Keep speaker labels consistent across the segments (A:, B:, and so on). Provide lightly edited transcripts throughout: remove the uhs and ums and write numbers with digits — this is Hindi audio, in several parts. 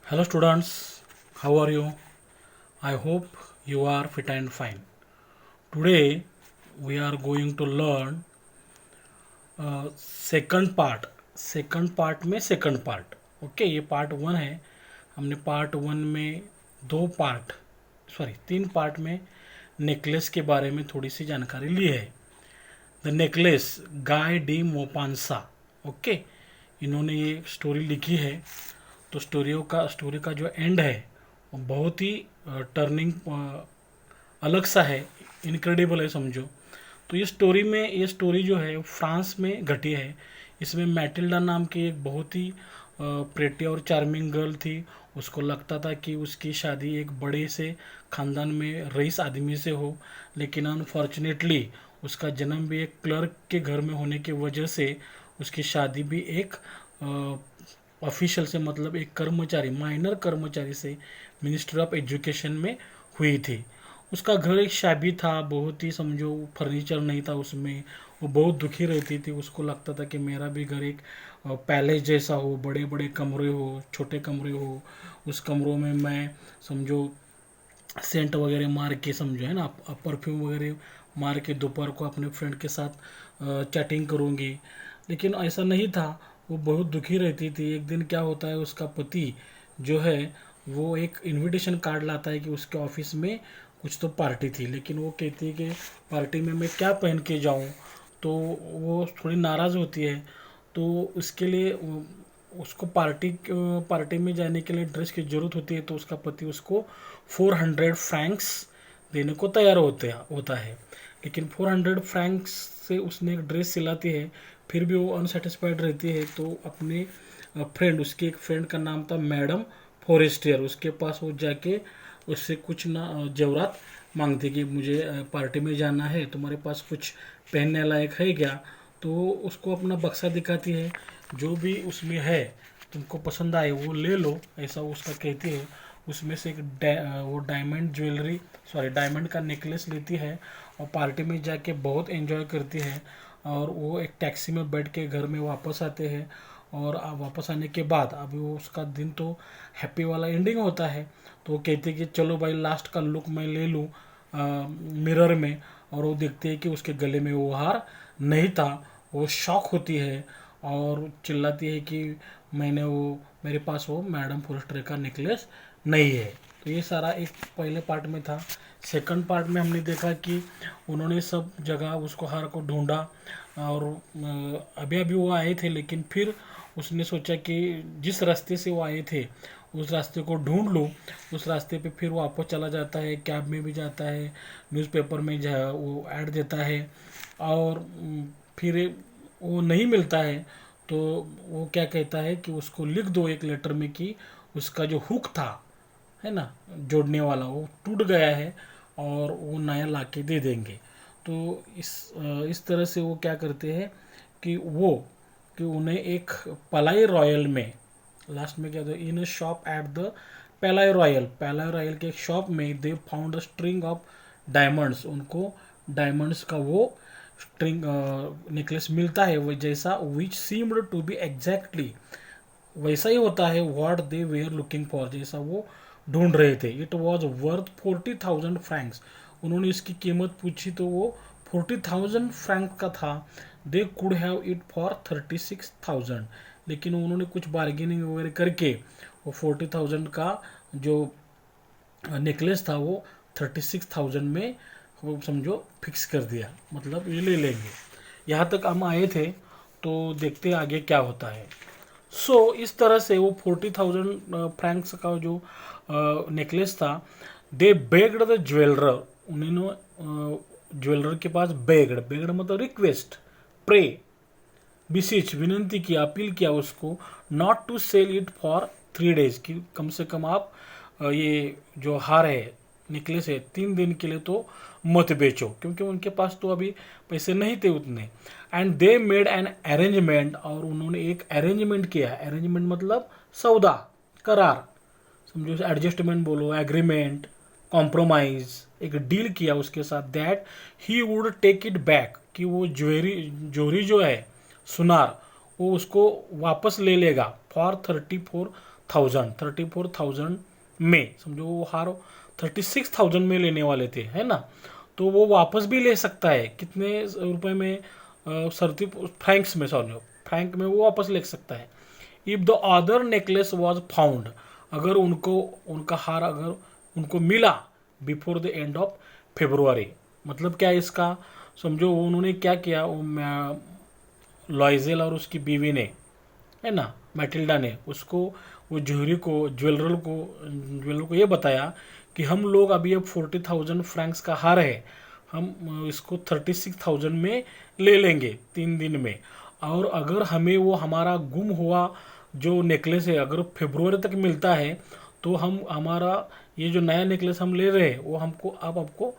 A: Hello students, how are you? I hope you are fit and fine. Today we are going to learn second part में सेकंड पार्ट ओके। ये पार्ट वन है। हमने पार्ट वन में तीन पार्ट में नेकलेस के बारे में थोड़ी सी जानकारी ली है। The necklace Guy de Maupassant okay, इन्होंने ये स्टोरी लिखी है। तो स्टोरी का जो एंड है वो बहुत ही टर्निंग अलग सा है, इनक्रेडिबल है समझो। तो ये स्टोरी जो है फ्रांस में घटी है। इसमें मैटिल्डा नाम की एक बहुत ही प्रेटी और चार्मिंग गर्ल थी। उसको लगता था कि उसकी शादी एक बड़े से ख़ानदान में रईस आदमी से हो, लेकिन अनफॉर्चुनेटली उसका जन्म भी एक क्लर्क के घर में होने की वजह से उसकी शादी भी एक ऑफिशियल से, मतलब एक कर्मचारी, माइनर कर्मचारी से मिनिस्ट्री ऑफ एजुकेशन में हुई थी। उसका घर एक शाबी था, बहुत ही समझो फर्नीचर नहीं था उसमें। वो बहुत दुखी रहती थी। उसको लगता था कि मेरा भी घर एक पैलेस जैसा हो, बड़े बड़े कमरे हो, छोटे कमरे हो। उस कमरों में मैं समझो सेंट वगैरह मार के, समझो है ना, परफ्यूम वगैरह मार के दोपहर को अपने फ्रेंड के साथ चैटिंग करूँगी। लेकिन ऐसा नहीं था। वो बहुत दुखी रहती थी। एक दिन क्या होता है, उसका पति जो है वो एक इनविटेशन कार्ड लाता है कि उसके ऑफिस में कुछ तो पार्टी थी, लेकिन वो कहती है कि पार्टी में मैं क्या पहन के जाऊं। तो वो थोड़ी नाराज़ होती है। तो उसके लिए उसको पार्टी में जाने के लिए ड्रेस की ज़रूरत होती है। तो उसका पति उसको 400 फ्रैंक्स देने को तैयार होता है। लेकिन 400 फ्रैंक्स से उसने एक ड्रेस सिलाती है, फिर भी वो अनसेटिस्फाइड रहती है। तो अपने फ्रेंड, उसके एक फ्रेंड का नाम था मैडम फॉरेस्टियर, उसके पास वो जाके उससे कुछ ना जेवरात मांगती कि मुझे पार्टी में जाना है, तुम्हारे पास कुछ पहनने लायक है क्या। तो उसको अपना बक्सा दिखाती है, जो भी उसमें है तुमको पसंद आए वो ले लो, ऐसा उसका कहती है। उसमें से एक वो डायमंड का नेकलेस लेती है और पार्टी में जाके बहुत एंजॉय करती है। और वो एक टैक्सी में बैठ के घर में वापस आते हैं। और वापस आने के बाद अभी वो उसका दिन तो हैप्पी वाला एंडिंग होता है। तो वो कहते हैं कि चलो भाई लास्ट का लुक मैं ले लूँ मिरर में। और वो देखते हैं कि उसके गले में वो हार नहीं था। वो शॉक होती है और चिल्लाती है कि मेरे पास वो मैडम फोरेस्टर का नेकलेस नहीं है। तो ये सारा एक पहले पार्ट में था। सेकंड पार्ट में हमने देखा कि उन्होंने सब जगह उसको हार को ढूंढा। और अभी अभी वो आए थे, लेकिन फिर उसने सोचा कि जिस रास्ते से वो आए थे उस रास्ते को ढूंढ लूँ। उस रास्ते पे फिर वापस चला जाता है, कैब में भी जाता है, न्यूज़पेपर में वो ऐड देता है। और फिर वो नहीं मिलता है। तो वो क्या कहता है कि उसको लिख दो एक लेटर में कि उसका जो हुक था, है ना, जोड़ने वाला, वो टूट गया है और वो नया ला के दे देंगे। तो इस तरह से वो क्या करते हैं कि उन्हें एक पलाई रॉयल में, लास्ट में क्या था, in a shop at the Palais Royal के एक शॉप में they found a string of diamonds. उनको डायमंड्स का वो स्ट्रिंग नेकलेस मिलता है, वो जैसा which seemed to be exactly वैसा ही होता है what they were looking for, जैसा वो ढूंढ रहे थे। It was worth 40,000 francs. उन्होंने इसकी कीमत पूछी तो वो 40,000 फ्रैंक का था। They could have it for 36,000, लेकिन उन्होंने कुछ बार्गेनिंग वगैरह करके वो 40,000 का जो नेकलेस था वो 36,000 में वो समझो फिक्स कर दिया, मतलब ये ले लेंगे। यहाँ तक हम आए थे, तो देखते हैं आगे क्या होता है। इस तरह से वो 40,000 फ्रैंक्स का जो नेकलेस था, दे बेग्ड द ज्वेलर। उन्होंने ज्वेलर के पास बेग्ड मतलब रिक्वेस्ट, प्रे, बिसीच, विनंती किया, अपील किया उसको, not to sell it for 3 days, कि कम से कम आप ये जो हार है, नेकलेस है, 3 दिन के लिए तो मत बेचो, क्योंकि उनके पास तो अभी पैसे नहीं थे उतने। And they made an arrangement, और उन्होंने एक अरेंजमेंट किया। अरेंजमेंट मतलब सौदा, करार, समझो, एडजस्टमेंट बोलो, एग्रीमेंट, कॉम्प्रोमाइज, एक डील किया उसके साथ, that he would take it back, कि वो जोरी जो है सुनार, वो उसको वापस ले लेगा फॉर 34,000 में, समझो वो हार 36,000 में लेने वाले थे, है ना, तो वो वापस भी ले सकता है कितने रुपए में, 30 फ्रैंक्स में, सॉरी फ्रैंक में वो वापस ले सकता है। If the other necklace was found, अगर उनको उनका हार अगर उनको मिला before the end of February, मतलब क्या है इसका, समझो उन्होंने क्या किया, वो लॉयजेल और उसकी बीवी ने, है ना, मैटिल्डा ने उसको, वो ज्वेलर को ये बताया कि हम लोग अभी अब 40,000 फ्रैंक्स का हार है, हम इसको 36,000 में ले लेंगे 3 दिन में, और अगर हमें वो हमारा गुम हुआ जो नेकलेस है अगर फरवरी तक मिलता है तो हम हमारा ये जो नया नेकलेस हम ले रहे हैं वो हमको आप आपको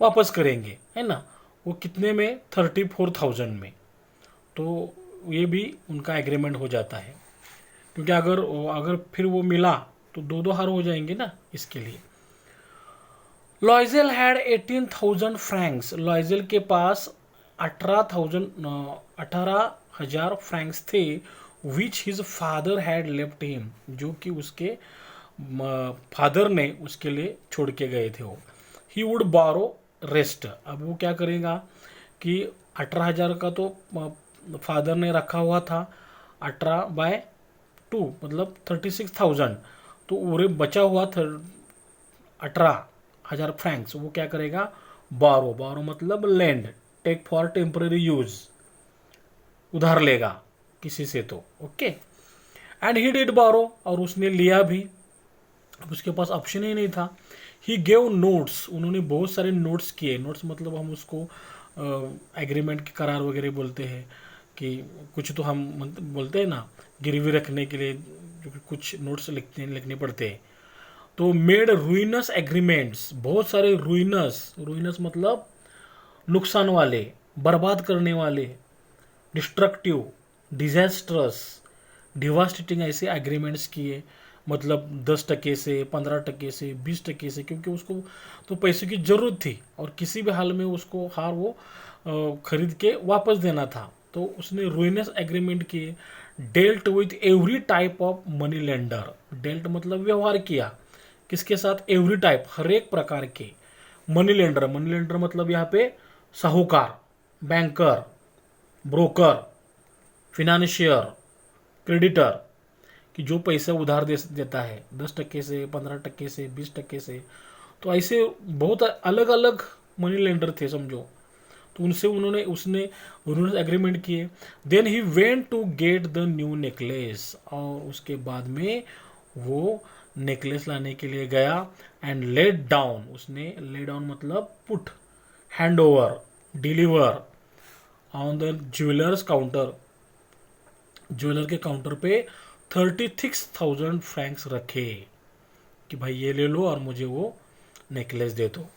A: वापस करेंगे, है ना, वो कितने में, 34,000 में। तो ये भी उनका एग्रीमेंट हो जाता है, क्योंकि अगर अगर फिर वो मिला तो दो दो हार हो जाएंगे ना, इसके लिए। लॉयजेल हैड 18,000 फ्रैंक्स, लॉयजेल के पास 18,000 फ्रैंक्स थे, विच his father had left him, जो कि उसके फादर ने उसके लिए छोड़ के गए थे वो। ही वुड बारो रेस्ट, अब वो क्या करेगा कि 18,000 का तो फादर ने रखा हुआ था, 18/2 मतलब 36,000, तो उरे बचा हुआ 18,000 फ्रैंक्स वो क्या करेगा, बारो मतलब lend, take for temporary use, उधार लेगा किसी से तो, ओके। एंड ही डिड बारो, और उसने लिया भी, उसके पास ऑप्शन ही नहीं था। ही गेव नोट्स, उन्होंने बहुत सारे नोट्स किए, नोट्स मतलब हम उसको एग्रीमेंट के करार वगैरह बोलते हैं, कि कुछ तो हम बोलते हैं ना गिरवी रखने के लिए कुछ नोट्स लिखने पड़ते हैं। तो मेड रुइनस एग्रीमेंट्स, बहुत सारे रुइनस मतलब नुकसान वाले, बर्बाद करने वाले, डिस्ट्रक्टिव, डिजास्ट्रस, डिवास्टेटिंग ऐसे एग्रीमेंट्स किए, मतलब 10% से, 15% से, 20% से, क्योंकि उसको तो पैसे की जरूरत थी और किसी भी हाल में उसको हार वो खरीद के वापस देना था, तो उसने रुइनस एग्रीमेंट किए। Dealt with every type of money lender, dealt मतलब व्यवहार किया, किसके साथ, एवरी टाइप, हर एक प्रकार के मनी लेंडर मतलब यहाँ पे साहूकार, बैंकर, ब्रोकर, फिनेंशियर, क्रेडिटर, कि जो पैसा उधार देता है 10% से, 15% से, 20% से, तो ऐसे बहुत अलग अलग मनी लेंडर थे समझो, तो उनसे उन्होंने एग्रीमेंट किए। Then he went to get the new necklace, और उसके बाद में वो नेकलेस लाने के लिए गया। एंड लेट डाउन, उसने ले डाउन मतलब put, hand over, deliver on the jeweller's counter, jeweller के काउंटर पे 36,000 फ्रैंक्स रखे कि भाई ये ले लो और मुझे वो नेकलेस दे दो।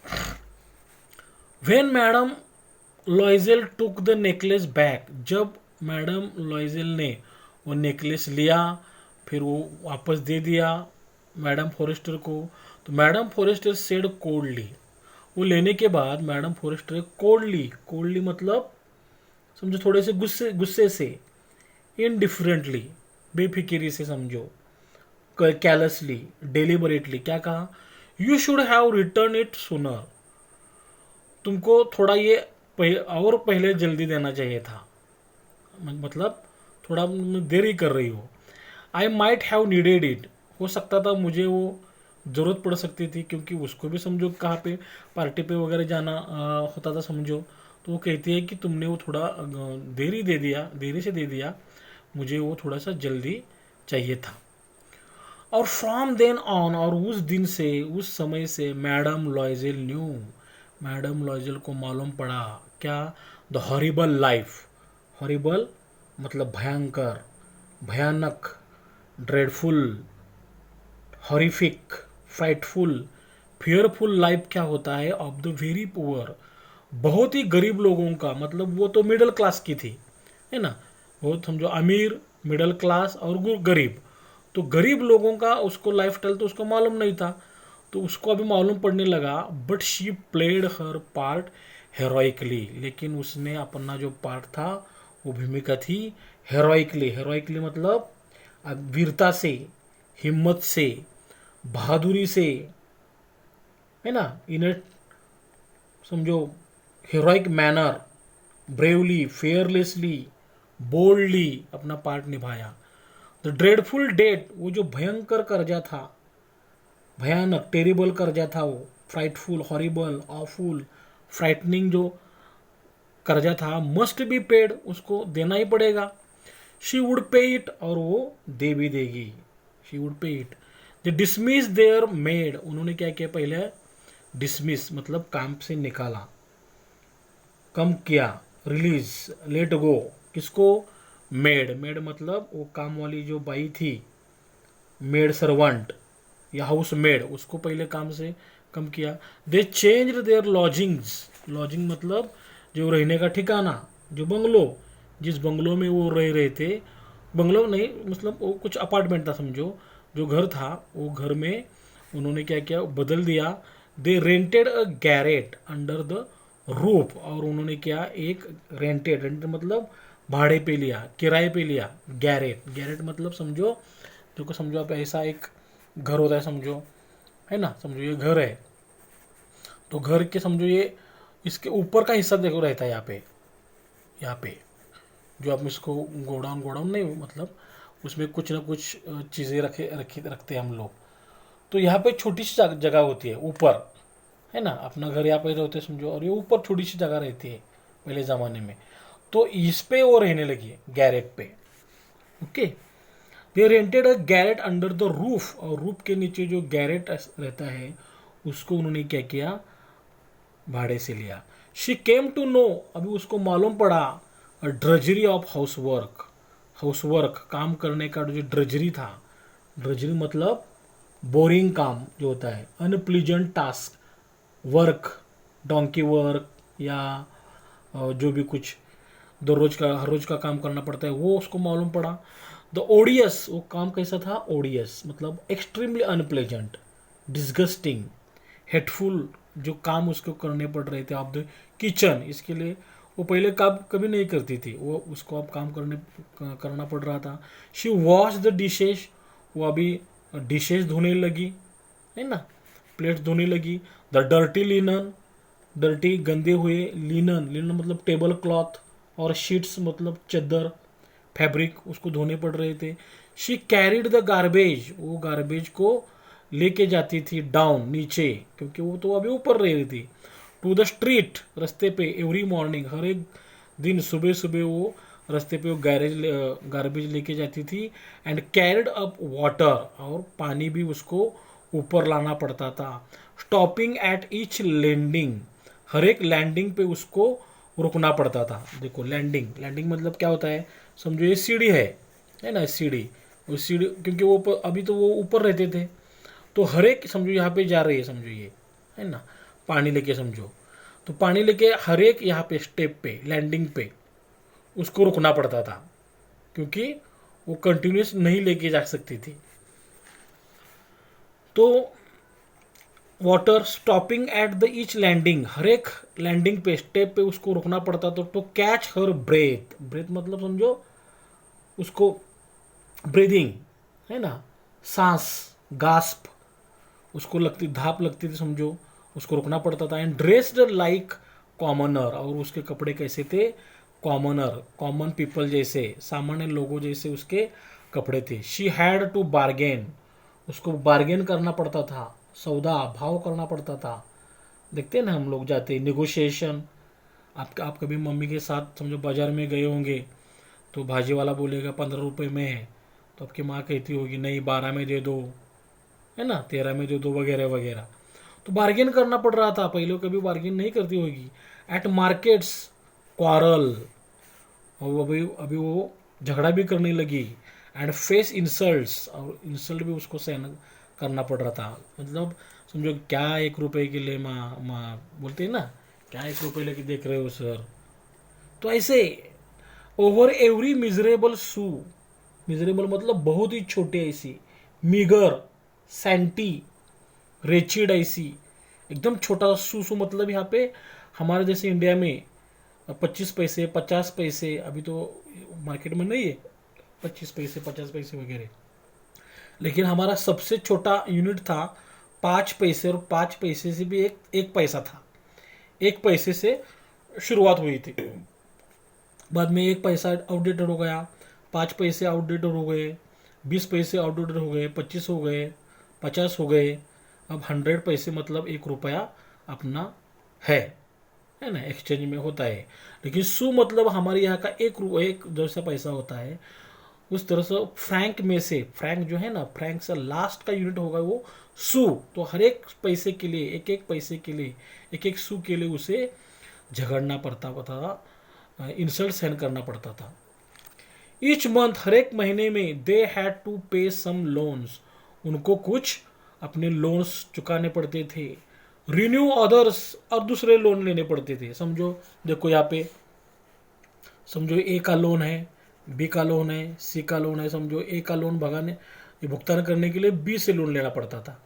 A: When madam Loisel took the necklace back, जब मैडम लॉयजेल ने वो नेकलेस लिया फिर वो वापस दे दिया मैडम फॉरेस्टर को, तो मैडम फॉरेस्टर सेड कोल्डली, वो लेने के बाद मैडम फॉरेस्टर कोल्डली मतलब समझो थोड़े से गुस्से से, इनडिफरेंटली बेफिक्री से समझो, कैलसली, डेलिबरेटली, क्या कहा, you should have return it सुनर, तुमको थोड़ा ये और पहले जल्दी देना चाहिए था, मतलब थोड़ा देरी कर रही हो। आई माइट हैव नीडेड इट, हो सकता था मुझे वो ज़रूरत पड़ सकती थी, क्योंकि उसको भी समझो कहाँ पे पार्टी पे वगैरह जाना होता था समझो, तो वो कहती है कि तुमने वो थोड़ा देरी से दे दिया, मुझे वो थोड़ा सा जल्दी चाहिए था। और फ्रॉम देन ऑन, और उस दिन से, उस समय से मैडम लॉयजेल को मालूम पड़ा क्या, द हॉरिबल लाइफ, हॉरिबल मतलब भयंकर, भयानक, dreadful, horrific, frightful, fearful life क्या होता है, ऑफ द वेरी पुअर, बहुत ही गरीब लोगों का, मतलब वो तो मिडिल क्लास की थी, है ना, बहुत समझो अमीर, मिडिल क्लास और गरीब, तो गरीब लोगों का उसको लाइफस्टाइल तो उसको मालूम नहीं था, तो उसको अभी मालूम पड़ने लगा। But she played her part heroically, लेकिन उसने अपना जो पार्ट था वो भूमिका थी हेरोइकली, हेरोइकली मतलब वीरता से, हिम्मत से, बहादुरी से, है ना, इन समझो heroic manner, bravely, fearlessly, boldly अपना पार्ट निभाया। द ड्रेडफुल डेट, वो जो भयंकर कर्जा था, भयानक टेरिबल कर्जा था वो, फ्राइटफुल, हॉरिबल, ऑफुल, फ्राइटनिंग जो कर्जा था, मस्ट बी पेड, उसको देना ही पड़ेगा। शी वुड पे इट, और वो दे भी देगी, she would pay it. They dismiss their maid, उन्होंने क्या किया पहले, डिसमिस मतलब काम से निकाला, कम किया, रिलीज, लेट गो, किसको, मेड, मेड मतलब वो काम वाली जो बाई थी, मेड सर्वेंट या हाउस मेड, उसको पहले काम से कम किया। दे चेंज देयर लॉजिंग्स, लॉजिंग मतलब जो रहने का ठिकाना, जो बंगलो, जिस बंगलो में वो रह रहे थे, बंगलो नहीं मतलब वो कुछ अपार्टमेंट था समझो, जो घर था वो घर में उन्होंने क्या किया, बदल दिया। They rented a garret under the roof, और उन्होंने क्या, एक रेंटेड, रेंटेड मतलब भाड़े पे लिया, किराए पे लिया, गैरेट, गैरेट मतलब समझो, जो को समझो आप ऐसा एक घर होता है समझो, है ना, समझो ये घर है, तो घर के समझो ये इसके ऊपर का हिस्सा देखो रहता है यहाँ पे जो आप इसको गोडाउन, गोडाउन नहीं मतलब उसमें कुछ ना कुछ चीज़ें रखते हैं हम लोग। तो यहाँ पे छोटी सी जगह होती है ऊपर, है ना, अपना घर यहाँ पे रहते हैं समझो, और ये ऊपर छोटी सी जगह रहती है पहले ज़माने में, तो इस पे वो रहने लगी गैरेट पे। Okay, they rented a garret under the roof, और रूफ के नीचे जो गैरेट रहता है उसको उन्होंने क्या किया, भाड़े से लिया। शी केम टू नो, अभी उसको मालूम पड़ा, drudgery of house work, house work काम करने का जो ड्रजरी था, ड्रजरी मतलब बोरिंग काम जो होता है, unpleasant task, work, donkey work या जो भी कुछ दररोज का हर रोज का काम करना पड़ता है, वो उसको मालूम पड़ा। द ओडियस, वो काम कैसा था, ओडियस मतलब एक्सट्रीमली अनप्लेजेंट, डिस्गस्टिंग, हेटफुल, जो काम उसको करने पड़ रहे थे ऑफ द किचन, इसके लिए वो पहले काम कभी नहीं करती थी, वो उसको अब काम करना पड़ रहा था। शी वॉश द डिशेज, वो अभी डिशेज धोने लगी, है ना, प्लेट्स धोने लगी। द डर्टी लिनन, डर्टी गंदे हुए, लिनन, लिनन मतलब टेबल क्लॉथ, और शीट्स मतलब चादर, फैब्रिक उसको धोने पड़ रहे थे। शी कैरिड द गार्बेज, वो गार्बेज को लेके जाती थी डाउन, नीचे, क्योंकि वो तो अभी ऊपर रह रही थी, टू द स्ट्रीट, रास्ते पे, एवरी मॉर्निंग, हर एक दिन सुबह सुबह वो रास्ते पे वो गार्बेज लेके जाती थी। एंड कैरिड अप वाटर, और पानी भी उसको ऊपर लाना पड़ता था। स्टॉपिंग एट ईच लैंडिंग, हर एक लैंडिंग पे उसको रुकना पड़ता था। देखो लैंडिंग, लैंडिंग मतलब क्या होता है, समझो ये सीढ़ी है ना, सीढ़ी, वो सीढ़ी क्योंकि वो अभी तो वो ऊपर रहते थे, तो हर एक समझो यहाँ पे जा रही है समझो ये, है ना, पानी लेके समझो, तो पानी लेके हर एक यहाँ पे स्टेप पे, लैंडिंग पे उसको रुकना पड़ता था, क्योंकि वो कंटिन्यूस नहीं लेके जा सकती थी। तो water stopping at the each landing, हर एक लैंडिंग पे, स्टेप पे उसको रुकना पड़ता था, तो कैच हर ब्रेथ, ब्रेथ मतलब समझो उसको ब्रीदिंग, है ना, सांस, गास्प, उसको लगती धाप लगती थी समझो, उसको रुकना पड़ता था। एंड ड्रेस्ड लाइक कॉमनर, और उसके कपड़े कैसे थे, कॉमनर, कॉमन पीपल जैसे, सामान्य लोगों जैसे उसके कपड़े थे। शी हैड टू बार्गेन, उसको बार्गेन करना पड़ता था, सौदा भाव करना पड़ता था। देखते हैं ना हम लोग जाते नेगोशिएशन, आप कभी मम्मी के साथ समझो बाजार में गए होंगे, तो भाजी वाला बोलेगा 15 रुपये में है, तो आपकी माँ कहती होगी नहीं 12 में दे दो, है ना, 13 में दे दो, वगैरह वगैरह। तो बार्गेन करना पड़ रहा था, पहले कभी बार्गेन नहीं करती होगी। एट मार्केट्स क्वारल, और अभी अभी वो झगड़ा भी करने लगी। एंड फेस इंसल्ट्स, और इंसल्ट भी उसको सहन करना पड़ रहा था, मतलब समझो क्या 1 रुपए के लिए माँ माँ बोलते हैं ना, क्या 1 रुपए लेके देख रहे हो सर, तो ऐसे ओवर एवरी मिजरेबल सू, मिजरेबल मतलब बहुत ही छोटे ऐसी, मीगर, सैंटी, रेचिड ऐसी, एकदम छोटा सू मतलब यहाँ पे हमारे जैसे इंडिया में 25 पैसे 50 पैसे, अभी तो मार्केट में नहीं है 25 पैसे 50 पैसे वगैरह, लेकिन हमारा सबसे छोटा यूनिट था 5 पैसे, और 5 पैसे से भी एक पैसा था, 1 पैसे से शुरुआत हुई थी। बाद में 1 पैसा आउटडेटेड हो गया, 5 पैसे आउटडेटेड हो गए, 20 पैसे आउटडेटेड हो गए, 25 हो गए, 50 हो गए, अब 100 पैसे मतलब 1 रुपया अपना है ना, एक्सचेंज में होता है। लेकिन सू मतलब हमारे यहाँ का एक जैसा पैसा होता है, उस तरह से फ्रैंक में से, फ्रैंक जो है ना, फ्रैंक से लास्ट का यूनिट होगा वो सू। तो हर एक पैसे के लिए, एक एक पैसे के लिए, एक एक सू के लिए उसे झगड़ना पड़ता था, इंसल्ट सहन करना पड़ता था। ईच मंथ, हर एक महीने में, दे had to pay some loans, उनको कुछ अपने लोन्स चुकाने पड़ते थे। रिन्यू अदर्स, और दूसरे लोन लेने पड़ते थे। समझो, देखो यहाँ पे समझो ए का लोन है, बी का लोन है, सी का लोन है। समझो ए का लोन भुगतान करने के लिए बी से लोन लेना पड़ता था।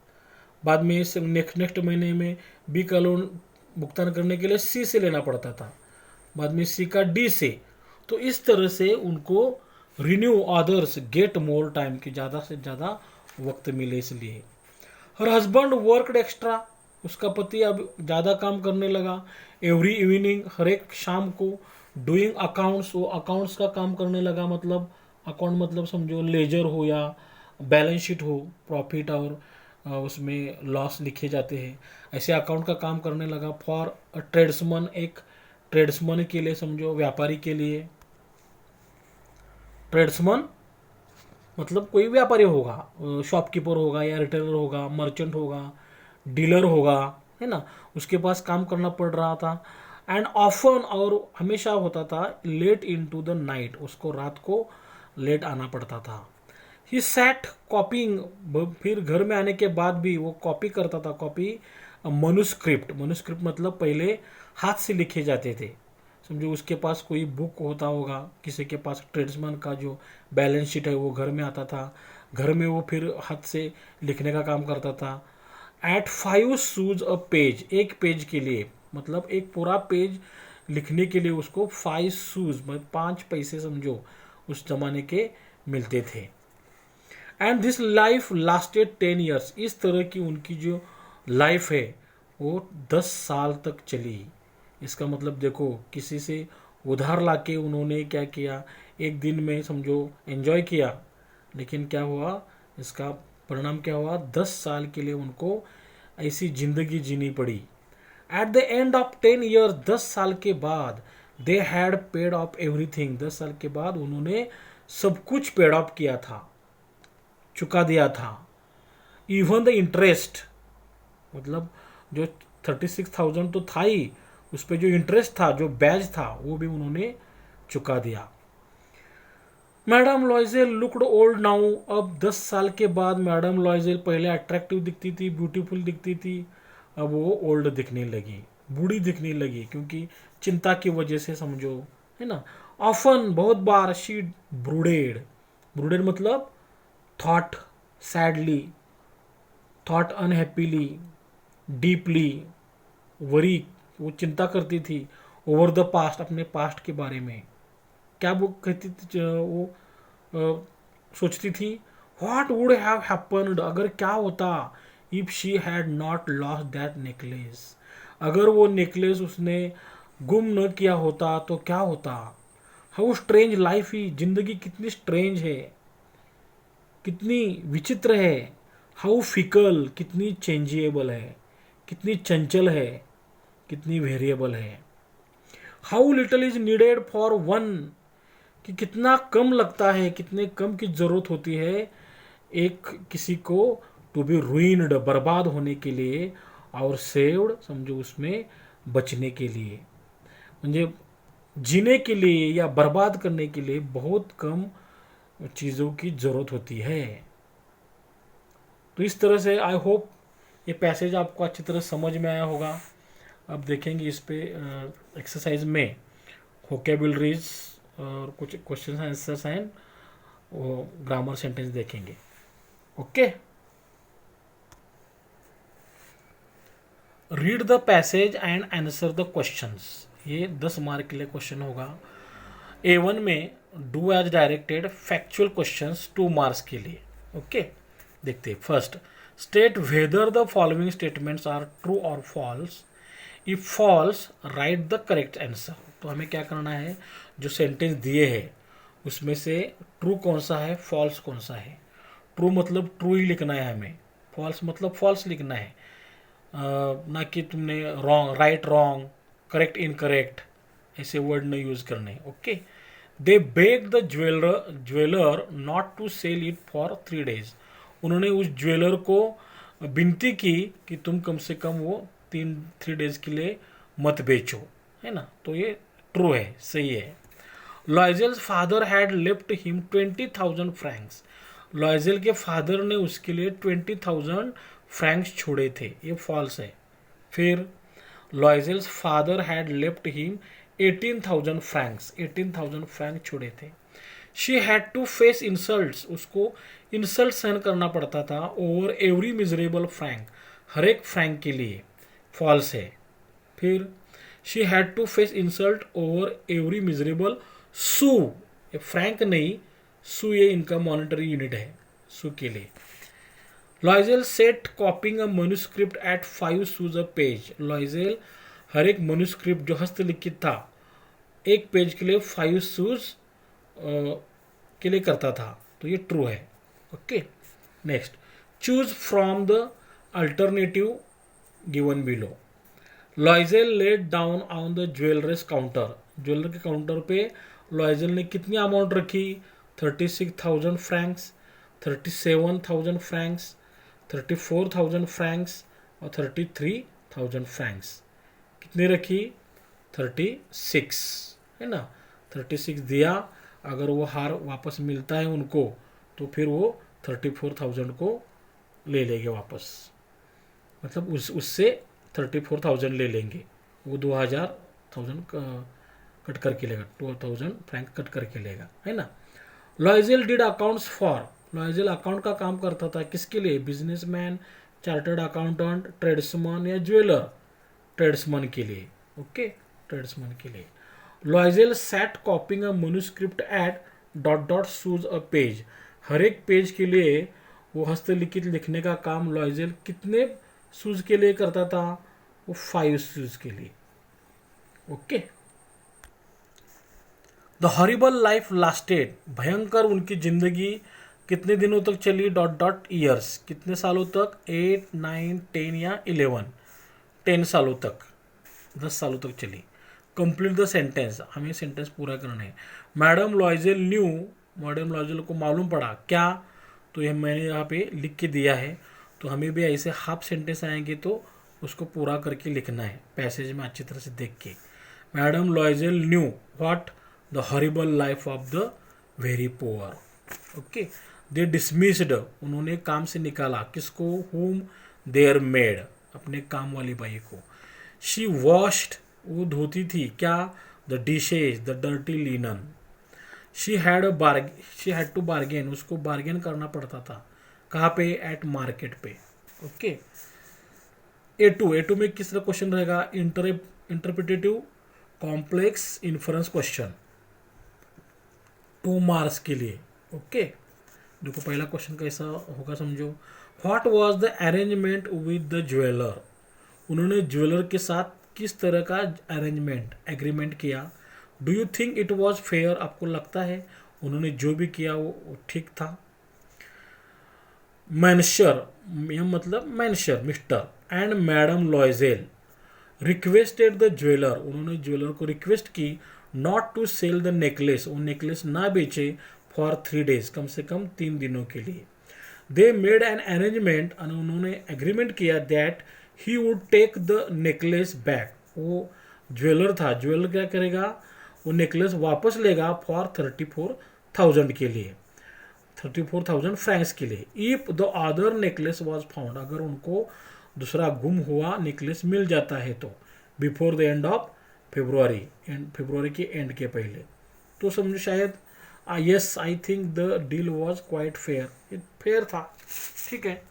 A: बाद में नेक्स्ट महीने में बी का लोन भुगतान करने के लिए सी से लेना पड़ता था, बाद में सी का डी से। तो इस तरह से उनको renew others, get more time, की ज़्यादा से ज़्यादा वक्त मिले इसलिए। हर हस्बैंड वर्कड एक्स्ट्रा, उसका पति अब ज़्यादा काम करने लगा। एवरी इवनिंग, हर एक शाम को। डूइंग अकाउंट्स, वो अकाउंट्स का काम करने लगा। मतलब अकाउंट मतलब समझो लेजर हो या बैलेंस शीट हो, प्रॉफिट और उसमें लॉस लिखे जाते हैं, ऐसे अकाउंट का काम करने लगा। फॉर ट्रेड्समैन, एक ट्रेड्समैन के लिए, समझो व्यापारी के लिए। ट्रेड्समैन मतलब कोई व्यापारी होगा, शॉपकीपर होगा या रिटेलर होगा, मर्चेंट होगा, डीलर होगा, है ना, उसके पास काम करना पड़ रहा था। एंड ऑफन, और हमेशा होता था, late into the night, उसको रात को लेट आना पड़ता था। ही सैट कॉपिंग, फिर घर में आने के बाद भी वो कॉपी करता था। कॉपी मनुस्क्रिप्ट, मनुस्क्रिप्ट मतलब पहले हाथ से लिखे जाते थे। समझो उसके पास कोई बुक होता होगा, किसी के पास ट्रेड्समैन का जो बैलेंस शीट है वो घर में आता था, घर में वो फिर हाथ से लिखने का काम करता था। एट 5 सूज अ पेज, एक पेज के लिए, मतलब एक पूरा पेज लिखने के लिए उसको 5 सूज, मतलब 5 पैसे समझो उस जमाने के मिलते थे। And this life lasted 10 years, इस तरह की उनकी जो लाइफ है वो 10 साल तक चली। इसका मतलब देखो, किसी से उधार लाके उन्होंने क्या किया, एक दिन में समझो एंजॉय किया, लेकिन क्या हुआ, इसका परिणाम क्या हुआ, 10 साल के लिए उनको ऐसी जिंदगी जीनी पड़ी। At the end of 10 years, 10 साल के बाद, दे हैड पेड ऑफ एवरीथिंग, 10 साल के बाद उन्होंने सब कुछ पेड ऑफ किया था, चुका दिया था। इवन द इंटरेस्ट, मतलब जो 36,000 तो था ही, उस पर जो इंटरेस्ट था, जो ब्याज था, वो भी उन्होंने चुका दिया। Madam Loisel looked old now, अब 10 साल के बाद मैडम लॉयजेल पहले अट्रैक्टिव दिखती थी, ब्यूटीफुल दिखती थी, अब वो ओल्ड दिखने लगी, बूढ़ी दिखने लगी, क्योंकि चिंता की वजह से, समझो, है ना। ऑफन, बहुत बार, शी ब्रूडेड, ब्रूडेड मतलब thought sadly, thought unhappily, deeply, worry, वो चिंता करती थी। ओवर द पास्ट, अपने पास्ट के बारे में क्या वो कहती थी, वो सोचती थी, व्हाट वुड हैव हैपन्ड, अगर क्या होता, if she had not lost that necklace, अगर वो नेकलेस उसने गुम न किया होता तो क्या होता। हाउ स्ट्रेंज लाइफ ही, जिंदगी कितनी स्ट्रेंज है, कितनी विचित्र है। हाउ फिकल, कितनी चेंजेबल है, कितनी चंचल है, कितनी वेरिएबल है। How little is needed for one, कि कितना कम लगता है, कितने कम की जरूरत होती है एक किसी को, टू बी रुइन्ड, बर्बाद होने के लिए, और सेव्ड, समझो उसमें बचने के लिए, म्हणजे जीने के लिए या बर्बाद करने के लिए बहुत कम चीज़ों की ज़रूरत होती है। तो इस तरह से आई होप ये पैसेज आपको अच्छी तरह समझ में आया होगा। अब देखेंगे इस पे एक्सरसाइज में वोकेबुलरीज और कुछ क्वेश्चन आंसर्स हैं, वो ग्रामर सेंटेंस देखेंगे। Okay, read the passage and answer the questions, ये 10 मार्क के लिए क्वेश्चन होगा। A1 में do as directed factual questions 2 marks के लिए। ओके, देखते हैं। First, state whether the following statements are true और false. If false write the correct answer. तो हमें क्या करना है, जो सेंटेंस दिए हैं उसमें से ट्रू कौन सा है, फॉल्स कौन सा है। ट्रू मतलब ट्रू ही लिखना है हमें, फॉल्स मतलब फॉल्स लिखना है। ना कि तुमने wrong, right wrong, correct incorrect ऐसे वर्ड नहीं यूज करने। Okay, they beg the jeweller not to sell it for 3 days। उन्होंने उस ज्वेलर को विनती की कि तुम कम से कम वो 3 days के लिए मत बेचो, है ना। तो ये ट्रू है, सही है। Loisel's father had left him 20,000 francs. Loisel के फादर ने उसके लिए 20,000 फ्रैंक्स छोड़े थे, ये फॉल्स है। फिर Loisel's father had left him 18,000 francs, 18,000 franc छोड़े थे। She had to face insults, उसको इंसल्ट सहन करना पड़ता था ओवर एवरी मिजरेबल फ्रैंक, हर एक फ्रैंक के लिए, फॉल्स है। फिर she had to face insult over every miserable sou, ये फ्रैंक नहीं, सू ये इनका मॉनिटरी यूनिट है, सू के लिए। Loisel set copying a manuscript at 5 sous a page. Loisel हर एक मनुस्क्रिप्ट जो हस्तलिखित था एक पेज के लिए 5 सूज के लिए करता था, तो ये ट्रू है। Okay, next, choose from the alternative given below. Loisel let down on the jeweller's counter. Jeweller के काउंटर पे लॉयजेल ने कितनी अमाउंट रखी, 36,000 फ्रैंक्स, 37,000 फ्रैंक्स, 34,000 फ्रैंक्स और 33,000 फ्रैंक्स। कितनी रखी, 36, है ना। 36 दिया, अगर वो हार वापस मिलता है उनको तो फिर वो 34,000 को ले लेंगे वापस, मतलब उससे 34,000 ले लेंगे, वो 2,000 कट करके लेगा, 2,000 फ्रैंक कट करके लेगा, है ना। Loisel did accounts for. Loisel account का काम करता था किसके लिए, बिजनेसमैन, चार्टर्ड अकाउंटेंट, ट्रेड्समैन या ज्वेलर, ट्रेड्समैन के लिए। ओके, ट्रेड्समैन के लिए। Loisel sat copying a manuscript at dot dot sous a page. हर एक पेज के लिए वो हस्तलिखित लिखने का काम लॉयजेल कितने सूज के लिए करता था, वो 5 सूज के लिए। Okay, the horrible life lasted. भयंकर उनकी जिंदगी कितने दिनों तक चली, डॉट डॉट ईयर्स, कितने सालों तक, 8, 9, 10 या 11, 10 सालों तक, 10 सालों तक चली। कंप्लीट द सेंटेंस, हमें सेंटेंस पूरा करना है। मैडम लॉयजेल न्यू, मैडम लॉयजेल को मालूम पड़ा क्या, तो ये मैंने यहाँ पे लिख के दिया है। तो हमें भी ऐसे हाफ सेंटेंस आएंगे तो उसको पूरा करके लिखना है पैसेज में अच्छी तरह से देख के। Madam Loisel knew what, the horrible life of the very poor. Okay, they dismissed, उन्होंने काम से निकाला किसको, हुम, देयर मेड, अपने काम वाली बाई को। शी वॉश्ड, वो धोती थी क्या, the dishes, the dirty linen. She had to bargain, उसको बार्गेन करना पड़ता था, कहाँ पे, एट मार्केट पे। ओके, A2 में किस तरह क्वेश्चन रहेगा, interpretative complex inference question, 2 marks के लिए। ओके, देखो पहला क्वेश्चन कैसा होगा समझो। What was the arrangement with the jeweller. उन्होंने ज्वेलर के साथ किस तरह का अरेंजमेंट, एग्रीमेंट किया। Do you think it was fair, आपको लगता है उन्होंने जो भी किया वो ठीक था। मैनशर, यह मतलब monsieur mister and madam Loisel requested the jeweller, उन्होंने ज्वेलर को रिक्वेस्ट की not to sell the necklace, वो नेकलेस ना बेचे फॉर 3 days, कम से कम 3 दिनों के लिए। दे मेड एन अरेंजमेंट, उन्होंने एग्रीमेंट किया that he would take the necklace back, वो ज्वेलर था, ज्वेलर क्या करेगा, वो नेकलेस वापस लेगा फॉर 34,000 के लिए, 34,000 फ्रैंक्स के लिए। If the other necklace was found, अगर उनको दूसरा गुम हुआ नेकलेस मिल जाता है तो, before the end of February, February के एंड के पहले। तो समझो शायद yes, I think the deal was quite fair, ये फेयर था, ठीक है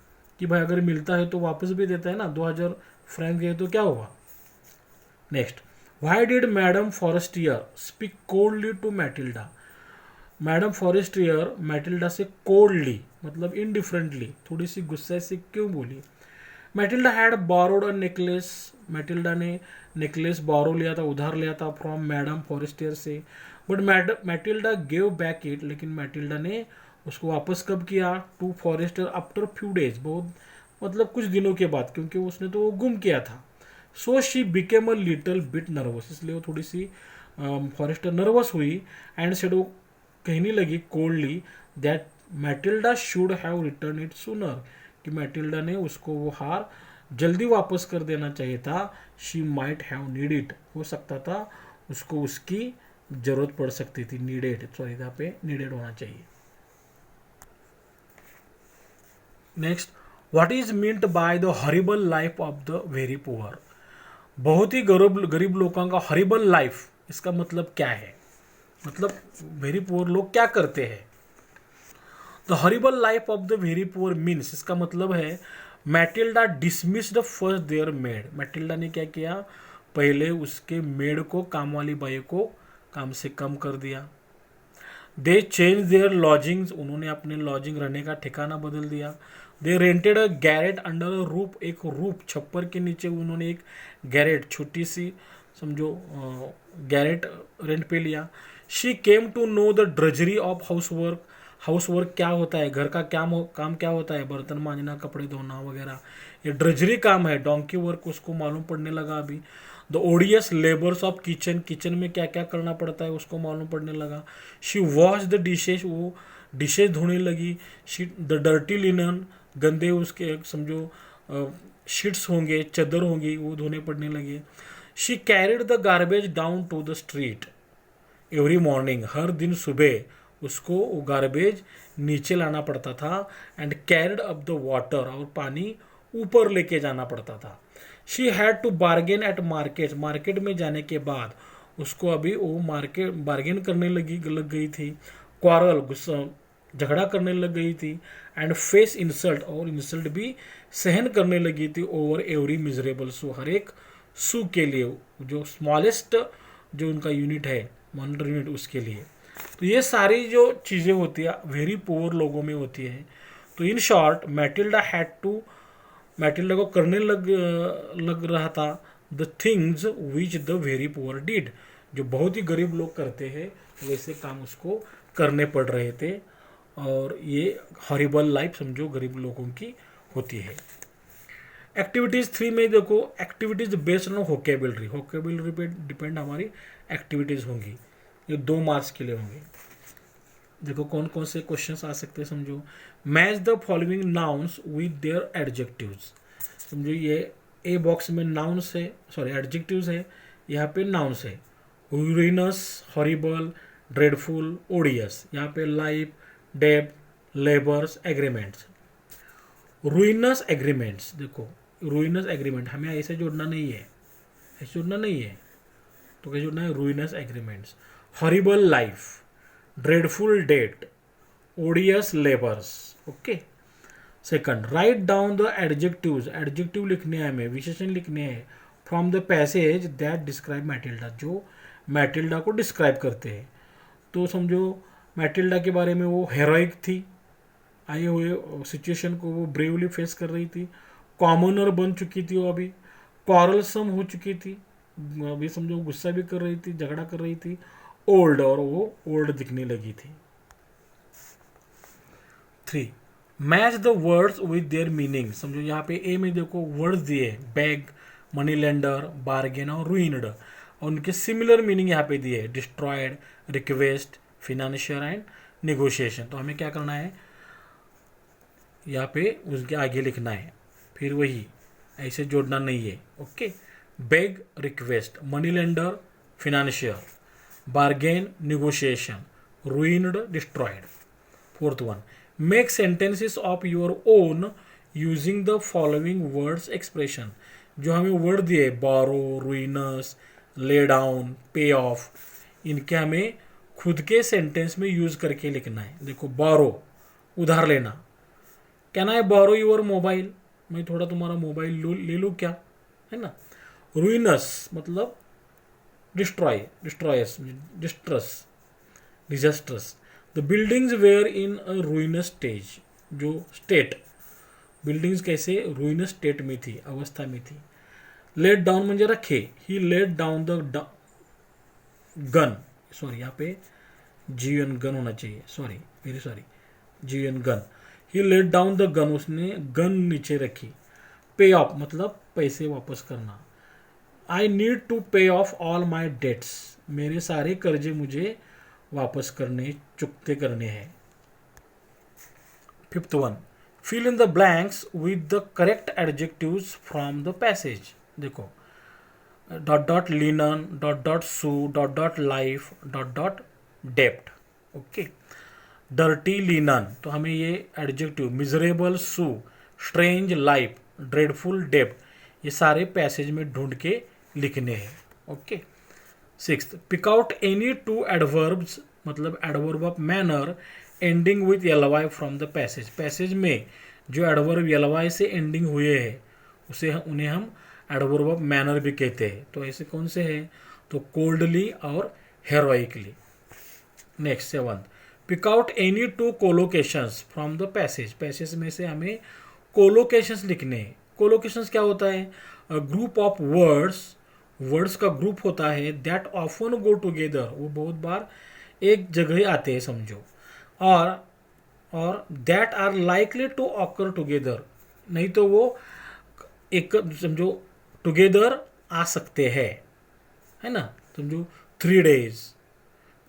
A: कि भाई अगर मिलता है तो वापस भी देता है ना, 2,000 फ्रैंक दिए तो क्या हुआ। Next, why did madam Forestier speak coldly to Matilda? Madam Forestier Matilda से कोल्डली मतलब इनडिफरेंटली, थोड़ी सी गुस्से से क्यों बोली? Matilda had borrowed a necklace, Matilda ने नेकलेस बोरो लिया था, उधार लिया था फ्रॉम मैडम फॉरेस्टियर से, but Matilda gave back it, लेकिन मैटिल्डा ने उसको वापस कब किया? To Forester after few days, बहुत मतलब कुछ दिनों के बाद, क्योंकि उसने तो वो गुम किया था। So she became a little bit nervous, इसलिए वो थोड़ी सी फॉरेस्टर नर्वस हुई, एंड सेड वो कहने लगी coldly that Matilda should have return it sooner, कि मैटिल्डा ने उसको वो हार जल्दी वापस कर देना चाहिए था। She might have need it, हो सकता था उसको उसकी जरूरत पड़ सकती थी, नीडेड, सॉरी यहाँ पे नीडेड होना चाहिए। Next, what is meant by the horrible life of the very poor? बहुत ही गरीब लोगों का हॉरिबल लाइफ, इसका मतलब क्या है? मतलब वेरी पुअर लोग क्या करते हैं? The horrible life of the very poor means, इसका मतलब है Matilda dismissed first their maid, Matilda ने क्या किया? पहले उसके मेड को, काम वाली बाई को काम से कम कर दिया। दे चेंज देयर लॉजिंग्स, उन्होंने अपने लॉजिंग रहने का ठिकाना बदल दिया। They rented a garret under a roof, एक रूफ छप्पर के नीचे उन्होंने एक गैरेट, छोटी सी समझो गैरेट रेंट पे लिया। She came to know the drudgery of house work, house work क्या होता है, घर का काम क्या होता है, बर्तन मांजना, कपड़े धोना वगैरह, ये ड्रजरी काम है, डोंकी वर्क उसको मालूम पड़ने लगा अभी। The ओडियस labours of kitchen, kitchen में क्या क्या करना पड़ता है उसको मालूम पड़ने लगा। शी वॉश द डिशेज, वो डिशेज धोने लगी। शी द डर्टी लिनन, गंदे उसके समझो शीट्स होंगे, चादर होंगी, वो धोने पड़ने लगे। She carried the garbage down to the street every morning, हर दिन सुबह उसको वो गार्बेज नीचे लाना पड़ता था। And carried up the water, और पानी ऊपर लेके जाना पड़ता था। She had to bargain at market, market में जाने के बाद उसको अभी वो मार्केट बार्गेन करने लग गई थी। क्वारल, गुस्सा, झगड़ा करने लग गई थी। एंड फेस इंसल्ट, और इंसल्ट भी सहन करने लगी थी। ओवर एवरी मिजरेबल सू, हर एक सू के लिए, जो स्मॉलेस्ट जो उनका यूनिट है, मॉनिटर यूनिट, उसके लिए। तो ये सारी जो चीज़ें होती है वेरी पुअर लोगों में होती है। तो इन शॉर्ट मैटिल्डा को करने लग रहा था the things which the very poor did, जो बहुत ही गरीब लोग करते हैं वैसे काम उसको करने पड़ रहे थे। और ये हॉरिबल लाइफ समझो गरीब लोगों की होती है। एक्टिविटीज 3 में देखो, एक्टिविटीज बेस्ड ऑन होकेबलरी, होकेबलरी पे डिपेंड हमारी एक्टिविटीज होंगी, ये 2 मार्क्स के लिए होंगे। देखो कौन कौन से क्वेश्चंस आ सकते हैं समझो। Match the following nouns with their adjectives, समझो ये ए बॉक्स में नाउन्स है, सॉरी एडजेक्टिव्स है, यहाँ पे नाउन्स है। रूइनस, हॉरिबल, ड्रेडफुल, ओडियस, यहाँ पे लाइफ, डेब्ट, लेबर्स, एग्रीमेंट्स। रूइनस एग्रीमेंट्स, देखो रूइनस एग्रीमेंट हमें ऐसे जोड़ना नहीं है, ऐसे जोड़ना नहीं है, तो क्या जोड़ना है? Ruinous agreements. Horrible life, dreadful debt, odious labours. Okay. Second, write down the adjectives, adjective लिखने हैं हमें, विशेषण लिखने हैं from the passage that describe Matilda, जो मैटिल्डा को डिस्क्राइब करते हैं। तो समझो मैटिल्डा के बारे में वो हेरोइक थी, आए हुए सिचुएशन को वो ब्रेवली फेस कर रही थी, कॉमनर बन चुकी थी वो, अभी क्वारलसम हो चुकी थी, अभी समझो गुस्सा भी कर रही थी, झगड़ा कर रही थी, ओल्ड, और वो ओल्ड दिखने लगी थी। 3, match the words with their meaning, समझो यहाँ पे ए में देखो वर्ड्स दिए, बैग, मनी लेंडर, बार्गेन और रुइनड, और उनके सिमिलर मीनिंग यहाँ पे दिए, destroyed, request, financier and negotiation. तो हमें क्या करना है, यहाँ पे उसके आगे लिखना है, फिर वही ऐसे जोड़ना नहीं है। Okay. Beg, request, money lender, financier, bargain, negotiation, ruined, destroyed. 4th one, make sentences of your own using the following words expression, जो हमें वर्ड दिए बोरो, रुइनस, ले डाउन, पे ऑफ, इनके हमें खुद के सेंटेंस में यूज करके लिखना है। देखो बोरो, उधार लेना, can I borrow your mobile, मैं थोड़ा तुम्हारा मोबाइल ले लूँ क्या, है ना। रुइनस मतलब distress, disasters. The buildings were in a ruinous stage. जो स्टेट, बिल्डिंग्स कैसे ruinous स्टेट में थी, अवस्था में थी. लेट डाउन म्हणजे रखे. He let down the gun. Sorry, यहाँ पे जीएन गन होना चाहिए. Sorry, very sorry. GN gun. He let down the gun. उसने गन नीचे रखी. पे ऑफ मतलब पैसे वापस करना. I need to pay off all my debts. मेरे सारे कर्जे मुझे वापस करने, चुकते करने हैं. Fifth one, fill in the blanks with the correct adjectives from the passage. देखो, dot dot linen, dot dot sou, dot dot life, dot dot डेप्ट. ओके. डर्टी लिनन, तो हमें ये adjective miserable sou, strange life, dreadful डेप्ट, ये सारे पैसेज में ढूंढ के लिखने हैं. Okay. Sixth, pick out any two adverbs, मतलब adverb of manner ending with LY from the passage. Passage में जो एडवर्ब एलवाई से एंडिंग हुए हैं उन्हें हम एडवर्ब ऑफ मैनर भी कहते हैं. तो ऐसे कौन से हैं? तो कोल्डली और heroically. Next, seventh, pick out any two collocations from the passage. Passage में से हमें कोलोकेशंस लिखने हैं. कोलोकेशंस क्या होता है? ग्रुप ऑफ वर्ड्स का ग्रुप होता है दैट ऑफन गो टुगेदर. वो बहुत बार एक जगह आते हैं समझो. और that are likely to occur together. नहीं तो वो एक समझो टुगेदर आ सकते हैं, है ना. समझो 3 days.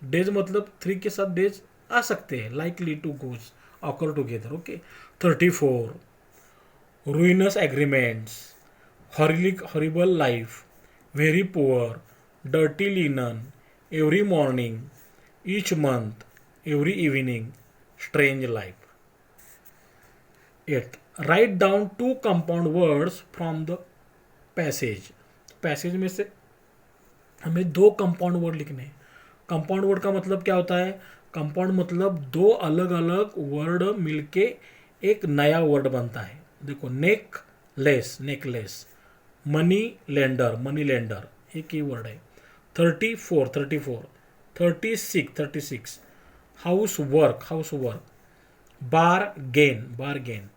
A: डेज मतलब 3 के साथ डेज आ सकते हैं. Likely to goes, occur together. Okay. 34, ruinous agreements, horrible life, very poor, dirty linen, every morning, each month, every evening, strange life. 8, write down 2 compound words from the passage. Passage में से हमें 2 कंपाउंड वर्ड लिखने हैं. कंपाउंड वर्ड का मतलब क्या होता है? कंपाउंड मतलब 2 अलग अलग वर्ड मिलके एक नया वर्ड बनता है. देखो, नेकलेस, मनी लेंडर, एक ही वर्ड है. 34, 36, house work, bargain,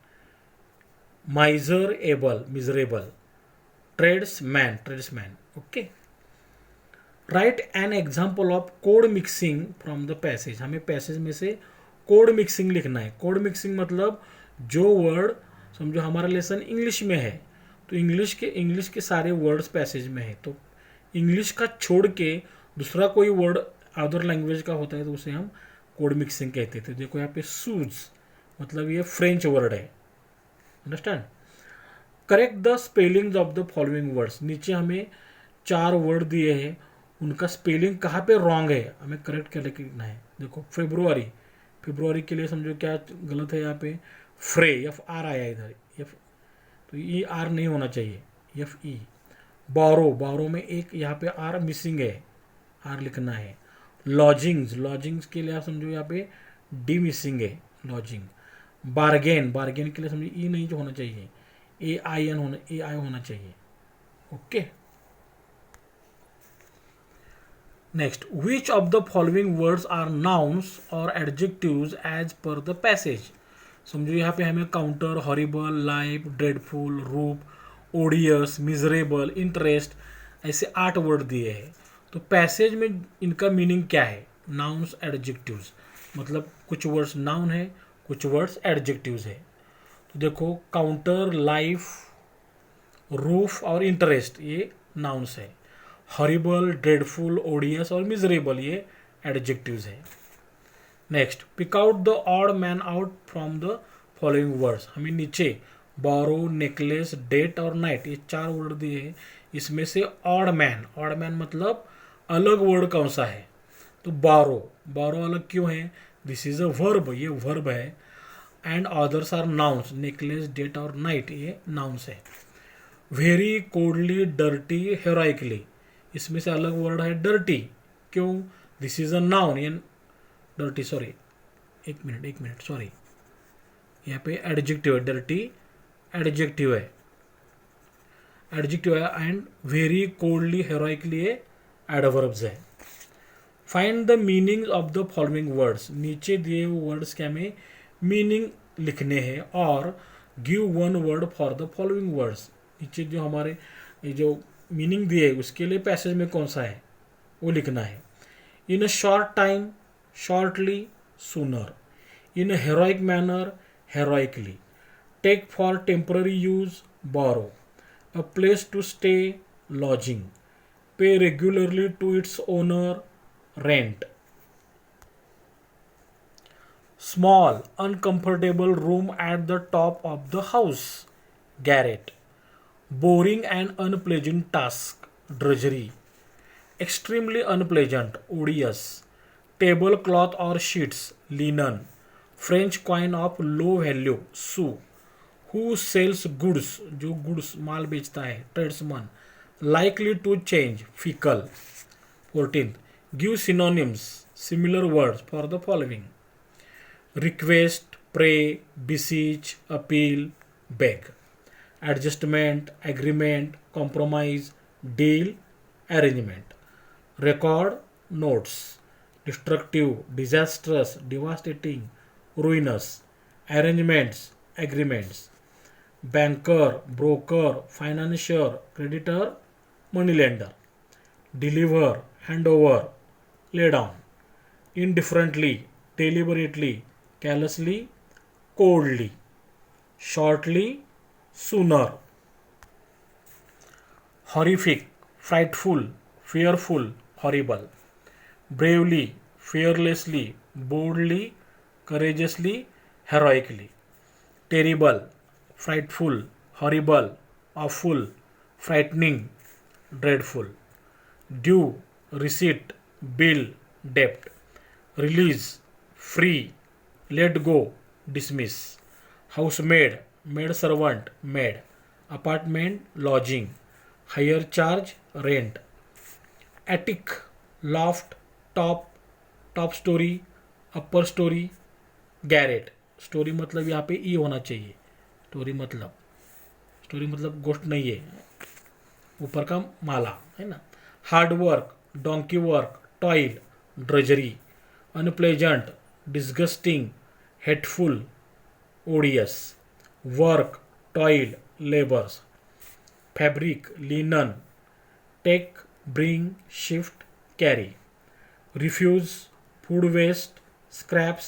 A: miserable, tradesman. Okay. Right an example of code mixing from the passage. हमें पैसेज में से कोड मिक्सिंग लिखना है. कोड मिक्सिंग मतलब जो वर्ड, समझो हमारा लेसन इंग्लिश में है तो इंग्लिश के सारे वर्ड्स पैसेज में है. तो इंग्लिश का छोड़ के दूसरा कोई वर्ड अदर लैंग्वेज का होता है तो उसे हम कोड मिक्सिंग कहते थे. देखो यहाँ पे शूज मतलब ये फ्रेंच वर्ड है. Understand. Correct the spellings of the following words. नीचे हमें 4 वर्ड दिए हैं, उनका स्पेलिंग कहाँ पे रॉन्ग है हमें करेक्ट कर लिखना है. देखो, फेब्रुआरी के लिए समझो क्या गलत है. यहाँ पे FR आया इधर, तो ER नहीं होना चाहिए, FE. बोरो में एक यहाँ पे R मिसिंग है, R लिखना है. लॉजिंग्स के लिए आप समझो यहाँ पे D मिसिंग है, लॉजिंग. बारगेन के लिए समझो E नहीं जो होना चाहिए, AI होना चाहिए. Okay. Next, which of the following words are nouns और adjectives as per the passage. समझो यहाँ पे हमें काउंटर, हॉरिबल, लाइफ, ड्रेडफुल, रूप, ओडियस, मिजरेबल, इंटरेस्ट, ऐसे 8 वर्ड दिए हैं. तो पैसेज में इनका मीनिंग क्या है? नाउन्स, एडजेक्टिव्स, मतलब कुछ वर्ड्स नाउन है, कुछ वर्ड्स एडजेक्टिव्स है. तो देखो, काउंटर, लाइफ, रूफ और इंटरेस्ट ये नाउन्स है. हॉरिबल, ड्रेडफुल, ओडियस और मिजरेबल ये एडजेक्टिव्स है. Next, pick out the odd man out from the following words. हमें नीचे बोरो, नेकलेस, डेट और नाइट ये 4 वर्ड दिए हैं. इसमें से ऑड मैन मतलब अलग वर्ड कौन सा है? तो बोरो अलग क्यों है? दिस इज अ वर्ब, ये वर्ब है. And others are nouns. Necklace, debt और नाइट ये नाउन्स है. वेरी, कोल्डली, डर्टी, हेरोइकली, इसमें से अलग वर्ड है डर्टी. क्यों? This is a noun. ये डर्टी, सॉरी, एक मिनट सॉरी, यहाँ पे एडजेक्टिव है. डर्टी एडजेक्टिव है. एंड वेरी, कोल्डली, हेरोइकली ये एडवर्ब्स है। Find the meaning of the following words, नीचे दिए हुए वर्ड्स के हमें मीनिंग लिखने हैं और give one word for the following words, नीचे जो हमारे ये जो मीनिंग दिए उसके लिए पैसेज में कौन सा है वो लिखना है। In a short time, shortly, sooner. In a heroic manner, heroically. Take for temporary use, borrow. A place to stay, lodging. Pay regularly to its owner, rent. Small, uncomfortable room at the top of the house, garret. Boring and unpleasant task, drudgery. Extremely unpleasant, odious. Tablecloth or sheets, linen. French coin of low value, sou. Who sells goods, जो गुड्स माल बेचता है, tradesman. Likely to change, fickle. 14th, give synonyms, similar words for the following: request, pray, beseech, appeal, beg. Adjustment, agreement, compromise, deal, arrangement. Record, notes. Destructive, disastrous, devastating, ruinous. Arrangements, agreements. Banker, broker, financier, creditor, moneylender. Deliver, hand over, lay down. Indifferently, deliberately, carelessly, coldly. Shortly, sooner. Horrific, frightful, fearful, horrible. Bravely, fearlessly, boldly, courageously, heroically. Terrible, frightful, horrible, awful, frightening, dreadful. Due, receipt, bill, debt. Release, free, let go, dismiss. Housemaid, maid servant, maid. Apartment, lodging. Higher charge, rent. Attic, loft, top, top story, upper story, Garrett. Story मतलब यहाँ पे ई होना चाहिए. स्टोरी मतलब गोश्त नहीं है, ऊपर का माला है ना. Hard work, donkey work, toil, drudgery. Unpleasant, disgusting, hateful, odious. Work, toil, labours. Fabric, linen. Take, bring, shift, carry. Refuse, food waste, scraps,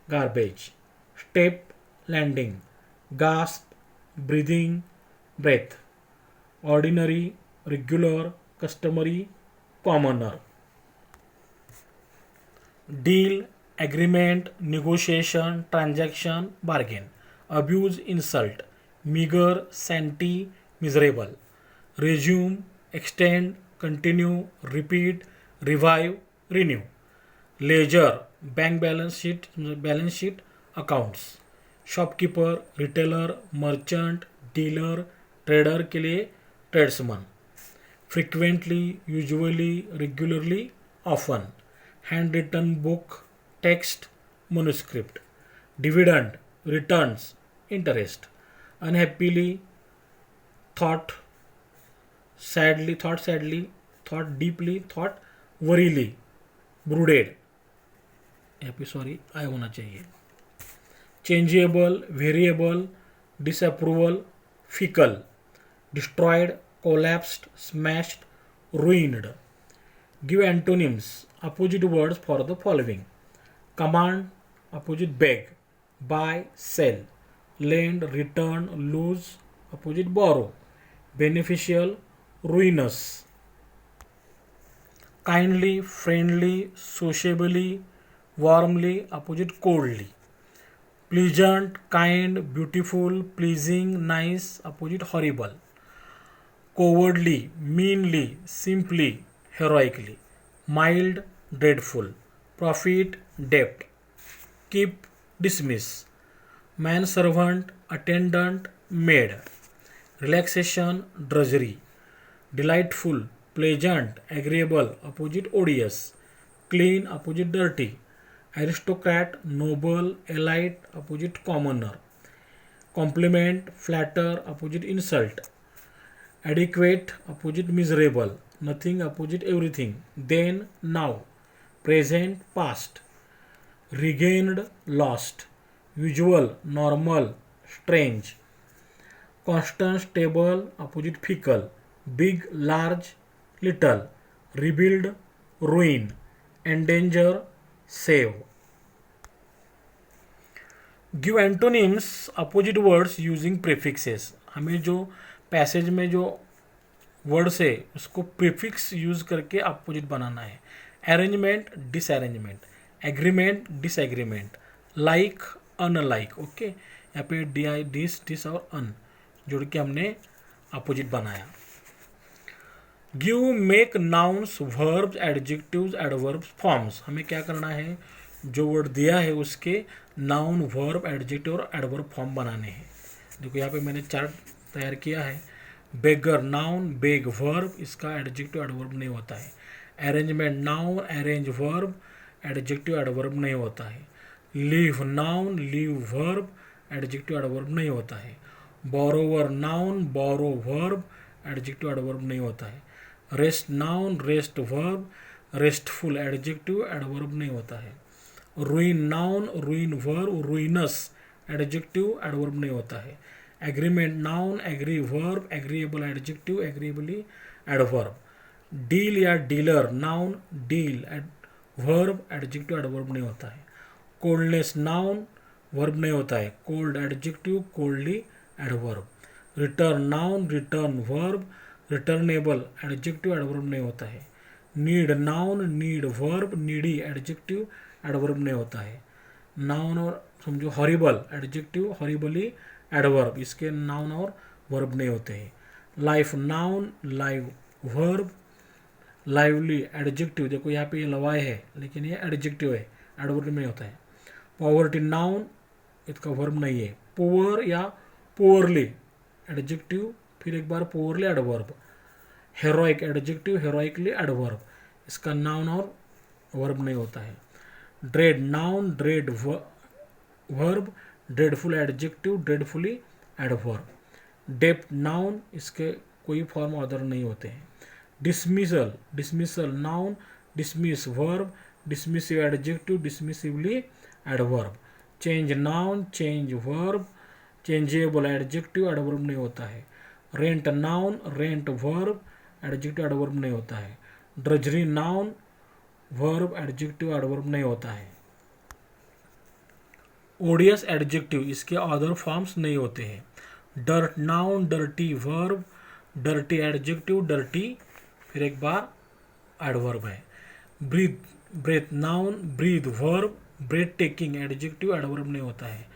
A: garbage. Step, landing. Gasp, breathing, breath. Ordinary, regular, customary, commoner. Deal, agreement, negotiation, transaction, bargain. Abuse, insult. Meager, scanty, miserable. Resume, extend, continue, repeat, revive, renew. Ledger, bank balance sheet, accounts. Shopkeeper, retailer, merchant, dealer, trader के लिए tradesman. Frequently, usually, regularly, often. Hand written book, text, manuscript. Dividend, returns, interest. Unhappily, thought sadly, thought deeply, thought worrily, brooded. यहाँ पे सॉरी आई होना चाहिए. Changeable, variable, disapproval, fickle. Destroyed, collapsed, smashed, ruined. Give antonyms, opposite words for the following: command, opposite beg. Buy, sell. Lend, return, lose, opposite borrow. Beneficial, ruinous. Kindly, friendly, sociably, warmly, opposite coldly. Pleasant, kind, beautiful, pleasing, nice, opposite horrible. Cowardly, meanly, simply, heroically. Mild, dreadful. Profit, debt. Keep, dismiss. Manservant, attendant, maid. Relaxation, drudgery. Delightful, pleasant, agreeable, opposite odious. Clean, opposite dirty. Aristocrat, noble, elite, opposite commoner. Compliment, flatter, opposite insult. Adequate, opposite miserable. Nothing opposite everything, then now, present past, regained lost, usual normal strange, constant stable opposite fickle, big large little, rebuild ruin, endanger save. Give antonyms opposite words using prefixes. हमें जो पैसेज में जो वर्ड्स है उसको प्रीफिक्स यूज करके अपोजिट बनाना है. Arrangement, disarrangement, agreement, disagreement, like, unlike. Okay, यहाँ पे डिस और अन जोड़ के हमने अपोजिट बनाया. Give make nouns verbs adjectives adverbs forms. हमें क्या करना है, जो वर्ड दिया है उसके नाउन वर्ब एडजेक्टिव और एडवर्ब फॉर्म बनाने हैं. देखो यहाँ पे मैंने चार्ट तैयार किया है. बेगर नाउन, बेग वर्ब, इसका एडजेक्टिव एडवर्ब नहीं होता है. Arrangement noun, arrange verb, adjective adverb नहीं होता है. Leave noun, leave verb, adjective adverb नहीं होता है. Borrower noun, borrow verb, adjective adverb नहीं होता है. Rest noun, rest verb, restful, adjective adverb नहीं होता है. Ruin noun, ruin verb, ruinous, adjective adverb नहीं होता है. Agreement noun, agree verb, agreeable adjective, agreeably adverb. Deal या dealer noun, deal verb, adjective adverb नहीं होता है. कोल्डनेस नाउन, वर्ब नहीं होता है. Cold adjective, coldly adverb. Return noun, return verb, returnable, adjective adverb नहीं होता है. Need noun, need verb, needy, adjective adverb नहीं होता है. नाउन और समझो हॉरिबल, एडजेक्टिव, हॉरिबली एडवर्ब, इसके नाउन और वर्ब नहीं होते हैं. Life noun, live verb, lively adjective. देखो यहाँ पे ये लवाई है लेकिन ये एडजेक्टिव है, एडवर्ब नहीं होता है. पॉवर्टी नाउन, इसका वर्ब नहीं है. पुअर या पुअरली, एडजेक्टिव, फिर एक बार poorly adverb. Heroic adjective, heroically adverb, इसका नाउन और वर्ब नहीं होता है. Dread noun, dread verb, dreadful adjective, dreadfully adverb. Depth noun, इसके कोई फॉर्म अदर नहीं होते हैं. Dismissal, dismissal noun, dismiss verb, dismissive adjective, dismissively adverb. Change noun, change verb, changeable adjective, adverb नहीं होता है. Rent noun, rent verb, adjective adverb नहीं होता है. Drudgery noun, verb, adjective adverb नहीं होता है. ओडियस एडजेक्टिव, इसके अदर फॉर्म्स नहीं होते हैं. Dirt noun, dirty verb, dirty adjective, dirty फिर एक बार एडवर्ब है. Breathe, breath noun, breathe verb, breathtaking, adjective adverb नहीं होता है.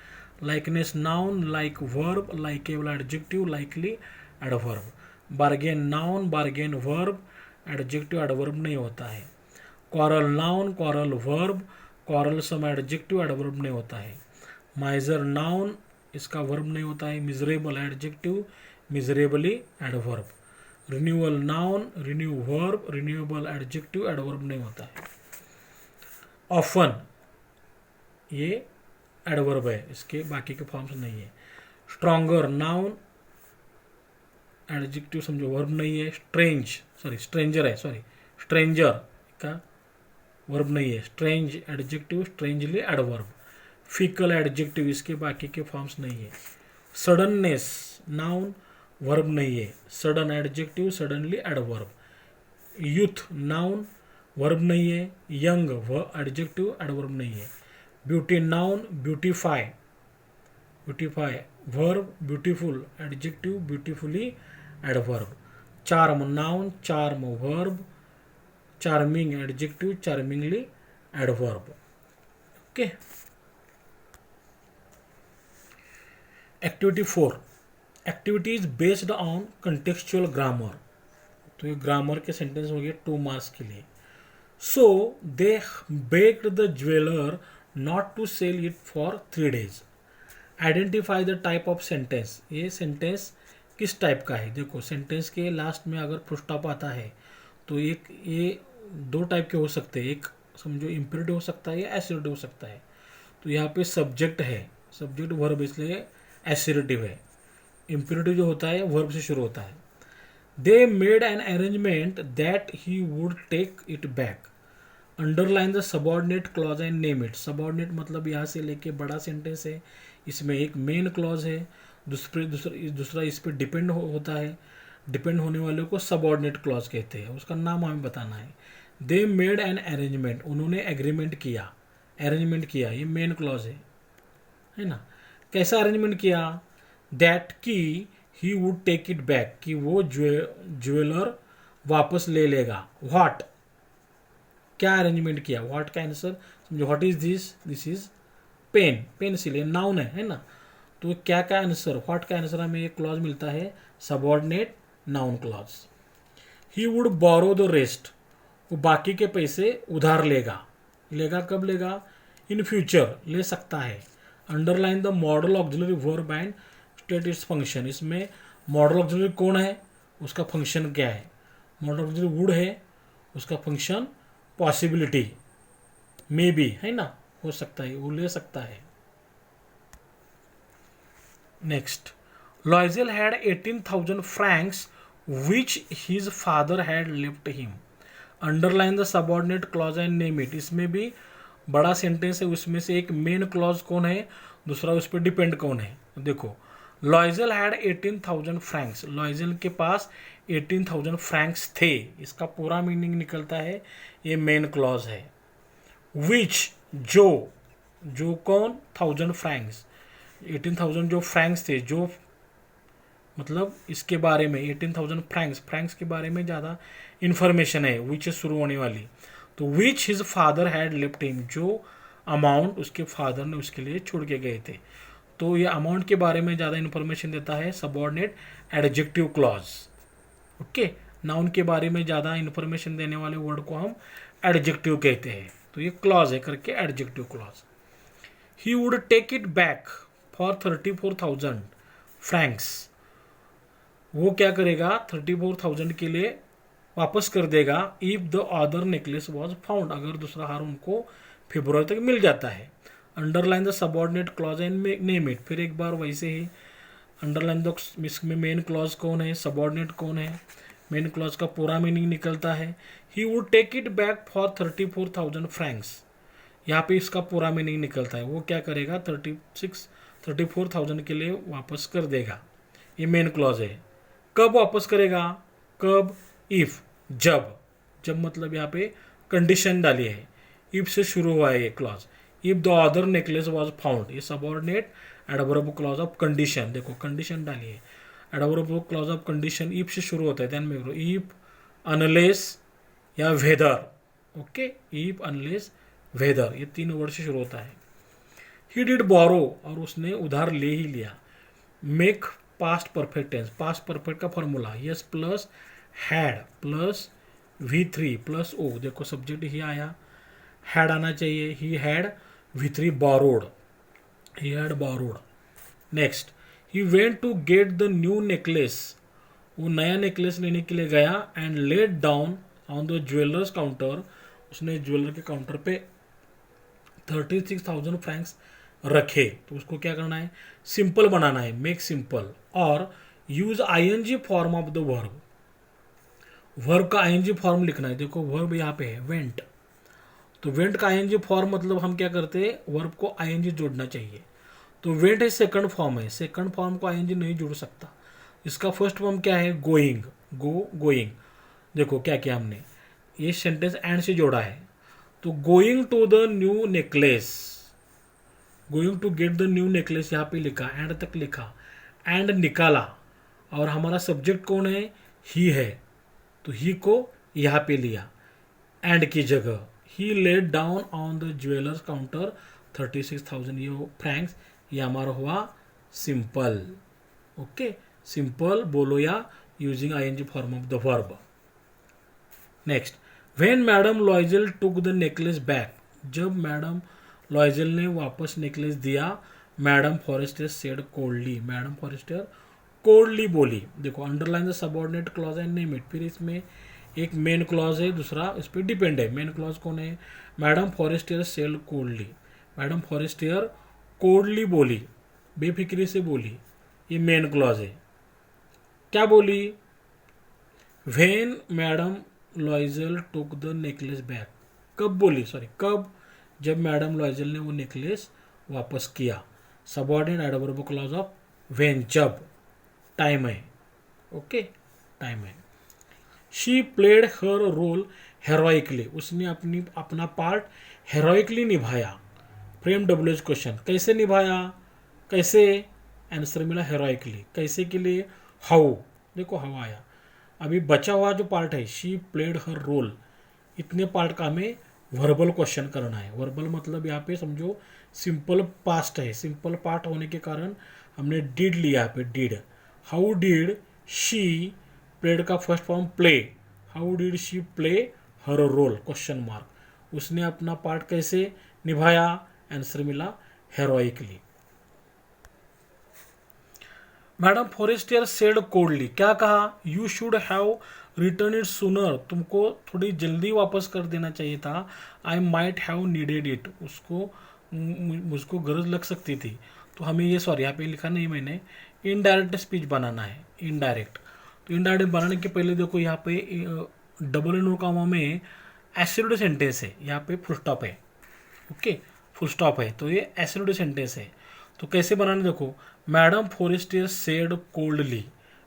A: Likeness noun, like verb, likeable adjective, likely adverb. Bargain noun, bargain verb, adjective adverb नहीं होता है. Quarrel noun, quarrel verb, quarrelsome adjective adverb नहीं होता है. माइजर नाउन, इसका वर्ब नहीं होता है. Miserable adjective, miserably adverb. Renewal noun, renew verb, renewable adjective adverb नहीं होता है. ऑफन, ये एडवर्ब है, इसके बाकी के फॉर्म्स नहीं है. स्ट्रॉन्गर नाउन, एडजेक्टिव समझो वर्ब नहीं है. स्ट्रेंजर है, स्ट्रेंजर का वर्ब नहीं है. Strange adjective, strangely adverb. Fickle adjective, इसके बाकी के फॉर्म्स नहीं है. सडननेस नाउन, वर्ब नहीं है. Sudden adjective, suddenly adverb. Youth noun, verb नहीं है. यंग एडजेक्टिव एडवर्ब नहीं है. Beauty noun, beautify, beautify verb, beautiful adjective, beautifully adverb. Charm noun, charm verb, charming adjective, charmingly adverb. Okay. Activity 4, activities based on contextual grammar. तो ये ग्रामर के सेंटेंस हो गए 2 मार्क्स के लिए. So they begged the jeweller not to sell it for 3 days. Identify the type of sentence. ये सेंटेंस किस टाइप का है. देखो सेंटेंस के लास्ट में अगर फुल स्टॉप आता है तो एक ये 2 टाइप के हो सकते हैं. एक समझो इम्पेरेटिव हो सकता है या एसर्टिव हो सकता है. तो यहाँ पे सब्जेक्ट है, सब्जेक्ट वर्ब, इसलिए एसर्टिव है. इम्पेरेटिव जो होता है वर्ब से शुरू होता है. They made an arrangement that he would take it back. Underline the subordinate clause and name it. Subordinate मतलब यहाँ से लेके बड़ा सेंटेंस है, इसमें एक मेन क्लॉज है, दूसरा इस पर डिपेंड होता है. डिपेंड होने वाले को सबॉर्डिनेट क्लॉज कहते हैं, उसका नाम हमें बताना है. दे मेड एन अरेंजमेंट, उन्होंने एग्रीमेंट किया, अरेंजमेंट किया, ये मेन क्लॉज है ना. कैसा अरेंजमेंट किया? दैट की he would take it back, कि वो ज्वेलर वापस ले लेगा. व्हाट, क्या अरेंजमेंट किया? व्हाट का आंसर समझो. What is this? This is pen. Pencil, ये नाउन है ना. तो क्या का आंसर, व्हाट का आंसर हमें ये क्लॉज मिलता है, subordinate noun clause. He would borrow the rest, वो बाकी के पैसे उधार लेगा. लेगा कब लेगा? इन फ्यूचर ले सकता है. Underline the modal auxiliary verb and state its function. इसमें मॉडल ऑक्सिलरी कौन है, उसका फंक्शन क्या है. मॉडल ऑक्सिलरी वुड है, उसका फंक्शन पॉसिबिलिटी, मे बी, है ना, हो सकता है, वो ले सकता है. Next, Loisel had 18,000 francs which his father had left him. Underline the subordinate clause and name it. इसमें भी बड़ा सेंटेंस है, उसमें से एक मेन क्लॉज कौन है, दूसरा उस पर डिपेंड कौन है. देखो, लॉयजेल हैड 18,000 फ्रैंक्स. लॉयजेल के पास 18,000 फ्रैंक्स थे. इसका पूरा मीनिंग निकलता है, ये मेन क्लॉज है. विच, जो कौन, 1000 फ्रैंक्स, 18,000 जो फ्रैंक्स थे, जो मतलब इसके बारे में 18,000 फ्रैंक्स के बारे में ज़्यादा इन्फॉर्मेशन है विच से शुरू होने वाली. तो विच his father had left him, जो अमाउंट उसके फादर ने उसके लिए छोड़ के गए थे. तो ये अमाउंट के बारे में ज़्यादा इन्फॉर्मेशन देता है subordinate adjective clause. Okay, noun के बारे में ज़्यादा इन्फॉर्मेशन देने वाले वर्ड को हम एडजेक्टिव कहते हैं. तो ये क्लॉज है करके adjective clause. He would take it back for 34,000 francs. वो क्या करेगा, 34,000 के लिए वापस कर देगा. If the other necklace was found, अगर दूसरा हार उनको फरवरी तक मिल जाता है. Underline the subordinate clause and name it. फिर एक बार वैसे ही अंडरलाइन द, इसमें मेन क्लॉज कौन है, सबॉर्डिनेट कौन है, मेन क्लॉज का पूरा मीनिंग निकलता है. He would take it back for 34,000 francs. यहाँ पे इसका पूरा मीनिंग निकलता है, वो क्या करेगा, 34,000 के लिए वापस कर देगा. ये मेन क्लॉज है. कब वापस करेगा, कब, इफ, जब मतलब यहाँ पे कंडीशन डाली है, इफ से शुरू हुआ है ये clause. If the other necklace was found, ये subordinate adverb clause of condition. देखो कंडीशन डाली है, adverb clause of condition if से शुरू होता है. ध्यान में रखो, इफ, अनलेस या whether. Okay, if, unless, whether, ये 3 वर्ड से शुरू होता है. ही डिड बोरो, और उसने उधार ले ही लिया. Make past perfect tense. Past perfect का formula S plus had plus V3 plus O. देखो सब्जेक्ट ही आया, हैड आना चाहिए. He had V3 borrowed, he had borrowed. Next, he went to get the new necklace. वो नया नेकलेस लेने के लिए गया. And let down on the jeweller's counter, उसने ज्वेलर के काउंटर पे 36,000 फ्रैंक्स रखे. तो उसको क्या करना है, सिंपल बनाना है, मेक सिंपल. और use ING form of the verb. Verb का ING फॉर्म लिखना है. देखो वर्ब यहाँ पे है वेंट, तो वेंट का ING फॉर्म मतलब हम क्या करते हैं, वर्ब को ING जोड़ना चाहिए. तो वेंट है सेकंड फॉर्म है, सेकंड फॉर्म को ING नहीं जोड़ सकता. इसका फर्स्ट फॉर्म क्या है, गोइंग, गोइंग. देखो क्या किया हमने, ये सेंटेंस एंड से जोड़ा है. तो going to the new necklace, going to get the new necklace यहाँ पे लिखा, एंड तक लिखा, एंड निकाला. और हमारा सब्जेक्ट कौन है, ही है, तो ही को यहाँ पे लिया एंड की जगह. He let down on the jeweller's counter 36,000 ये फ्रैंक्स. ये हमारा हुआ सिंपल. ओके, सिंपल बोलो या using ING form of the verb. Next, when madam Loisel took the necklace back. जब मैडम लॉयजेल ने वापस नेकलेस दिया, madam forester said coldly. Madam forester coldly बोली. देखो underline the subordinate clause and name it. फिर इसमें एक मेन क्लॉज है, दूसरा इस पर डिपेंड है. मेन क्लॉज कौन है, madam forester said coldly. Madam forester coldly बोली, बेफिक्री से बोली. ये मेन क्लॉज है. क्या बोली, when madam लॉइजल took the necklace back, कब बोली, सॉरी कब, जब मैडम लॉइजल ने वो नेकलेस वापस किया। Subordinate adverb clause of when, जब, टाइम है, ओके, टाइम है। शी प्लेड हर रोल हेरोइकली, उसने अपना पार्ट हेरोइकली निभाया। फ्रेम डब्ल्यूएच क्वेश्चन, कैसे निभाया, कैसे, आंसर मिला हेरोइकली, कैसे के लिए हाउ, देखो हाउ आया। अभी बचा हुआ जो पार्ट है शी प्लेड हर रोल, इतने पार्ट का हमें वर्बल क्वेश्चन करना है। वर्बल मतलब यहाँ पे समझो सिंपल पास्ट है, सिंपल पार्ट होने के कारण हमने डिड लिया यहाँ पे, did. How did she played का first form play, how did she play her role, question mark, उसने अपना पार्ट कैसे निभाया, आंसर मिला heroically. Madam Forestier said coldly, क्या कहा, you should have return it sooner, तुमको थोड़ी जल्दी वापस कर देना चाहिए था। I might have needed it, उसको मुझको गरज लग सकती थी। तो हमें ये, सॉरी यहाँ पे लिखा नहीं मैंने, इनडायरेक्ट स्पीच बनाना है, इनडायरेक्ट। तो इनडायरेक्ट बनाने के पहले देखो यहाँ पे डबल एन कॉमा में एब्सोल्यूट सेंटेंस है, यहाँ पे फुल स्टॉप है, ओके, फुल स्टॉप है, तो ये एब्सोल्यूट सेंटेंस है। तो कैसे बनाना, देखो, madam Forestier said coldly,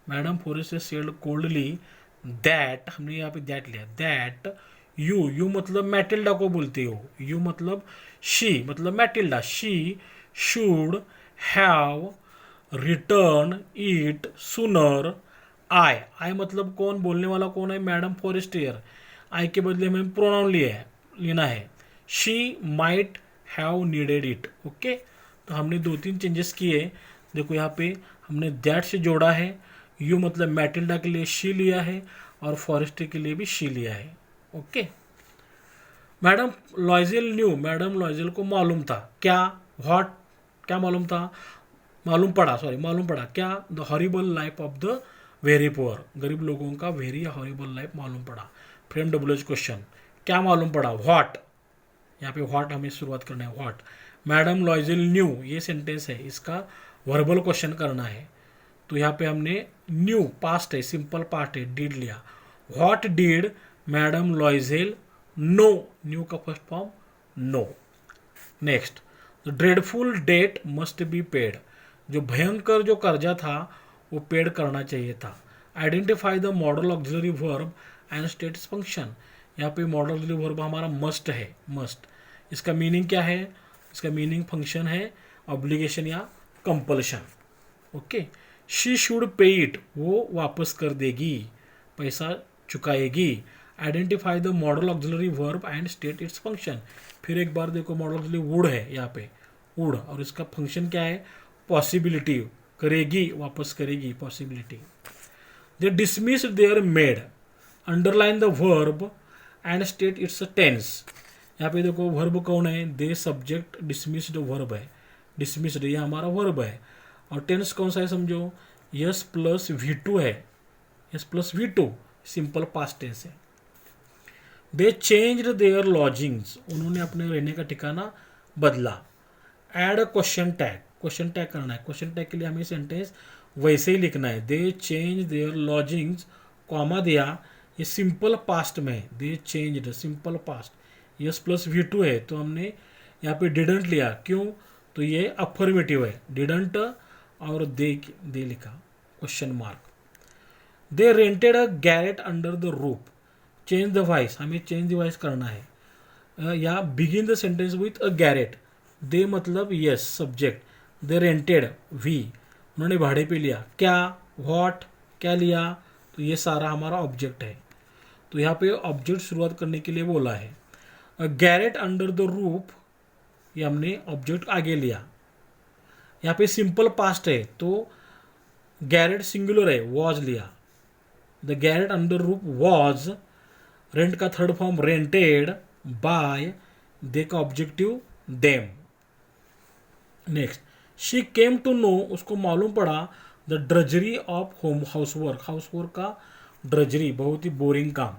A: madam Forestier said coldly that, हमने यहाँ पे दैट लिया, दैट यू मतलब मैटिल्डा को बोलते हो, यू मतलब शी मतलब Matilda, she should have return it sooner. I मतलब कौन, बोलने वाला कौन है, मैडम फॉरेस्टियर, आई के बदले हमें प्रोनाउन लेना है, she might have needed it, okay. तो हमने 2-3 चेंजेस किए, देखो यहाँ पे हमने दैट से जोड़ा है, यू मतलब मैटिल्डा के लिए शी लिया है, और फॉरेस्टर के लिए भी शी लिया है, ओके। मैडम लॉइजल न्यू, मैडम लॉइजल को मालूम था, क्या, व्हाट, क्या मालूम था, मालूम पड़ा क्या, the horrible life of the very poor, गरीब लोगों का वेरी हॉरिबल लाइफ मालूम पड़ा। फ्रेम डब्ल्यूएच क्वेश्चन, क्या मालूम पड़ा, व्हाट, यहाँ पे व्हाट हमें शुरुआत करना है, व्हाट। मैडम लॉइजल न्यू, ये सेंटेंस है, इसका वर्बल क्वेश्चन करना है। तो यहाँ पे हमने न्यू पास्ट है, सिंपल पार्ट है, डिड लिया। What did madam Loisel know, knew का first form know. Next, the dreadful debt must be paid, जो भयंकर जो कर्जा था वो पेड करना चाहिए था। Identify the modal auxiliary verb and status function, यहाँ पे मॉडल ऑक्सिलरी वर्ब हमारा मस्ट है, मस्ट। इसका मीनिंग क्या है, इसका मीनिंग फंक्शन है ऑब्लिगेशन या compulsion, okay. She should pay it, वो वापस कर देगी, पैसा चुकाएगी। Identify the modal auxiliary verb and state its function, फिर एक बार देखो मॉडल ऑक्सिलरी वुड है यहाँ पे, वुड, और इसका फंक्शन क्या है, पॉसिबिलिटी, करेगी, वापस करेगी, possibility. They dismissed their maid, underline the verb and state its tense, यहाँ पे देखो वर्ब कौन है, दे सब्जेक्ट, डिसमिस्ड वर्ब है, डिसमिस्ड ये हमारा वर्ब है, और टेंस कौन सा है समझो, यस प्लस V2 है, S plus V2 simple past tense है। दे चेंज्ड देयर लॉजिंग्स, उन्होंने अपने रहने का ठिकाना बदला। Add question tag, question tag करना है, क्वेश्चन टैग के लिए हमें सेंटेंस वैसे ही लिखना है, they change their lodgings, comma दिया, ये सिंपल पास्ट में, they changed simple past, S plus V2 है, तो हमने यहाँ पे डिडंट लिया, क्यों, तो ये अफर्मेटिव है, डिडंट और दे लिखा, question mark. They rented a garret under the roof, change the voice, हमें चेंज द वॉइस करना है, या begin the sentence with a garret, they मतलब यस सब्जेक्ट, दे रेंटेड वी, उन्होंने भाड़े पे लिया, क्या, व्हाट, क्या लिया, तो ये सारा हमारा ऑब्जेक्ट है। तो यहाँ पे ऑब्जेक्ट शुरुआत करने के लिए बोला है, गैरेट अंडर द रूफ, ये हमने ऑब्जेक्ट आगे लिया। यहाँ पे सिंपल पास्ट है तो गैरेट सिंगुलर है, वॉज लिया, the garret under roof was, rent का third form rented, by, they का objective them. Next, she came to know, उसको मालूम पड़ा, the drudgery of home housework, housework का ड्रजरी, बहुत ही बोरिंग काम।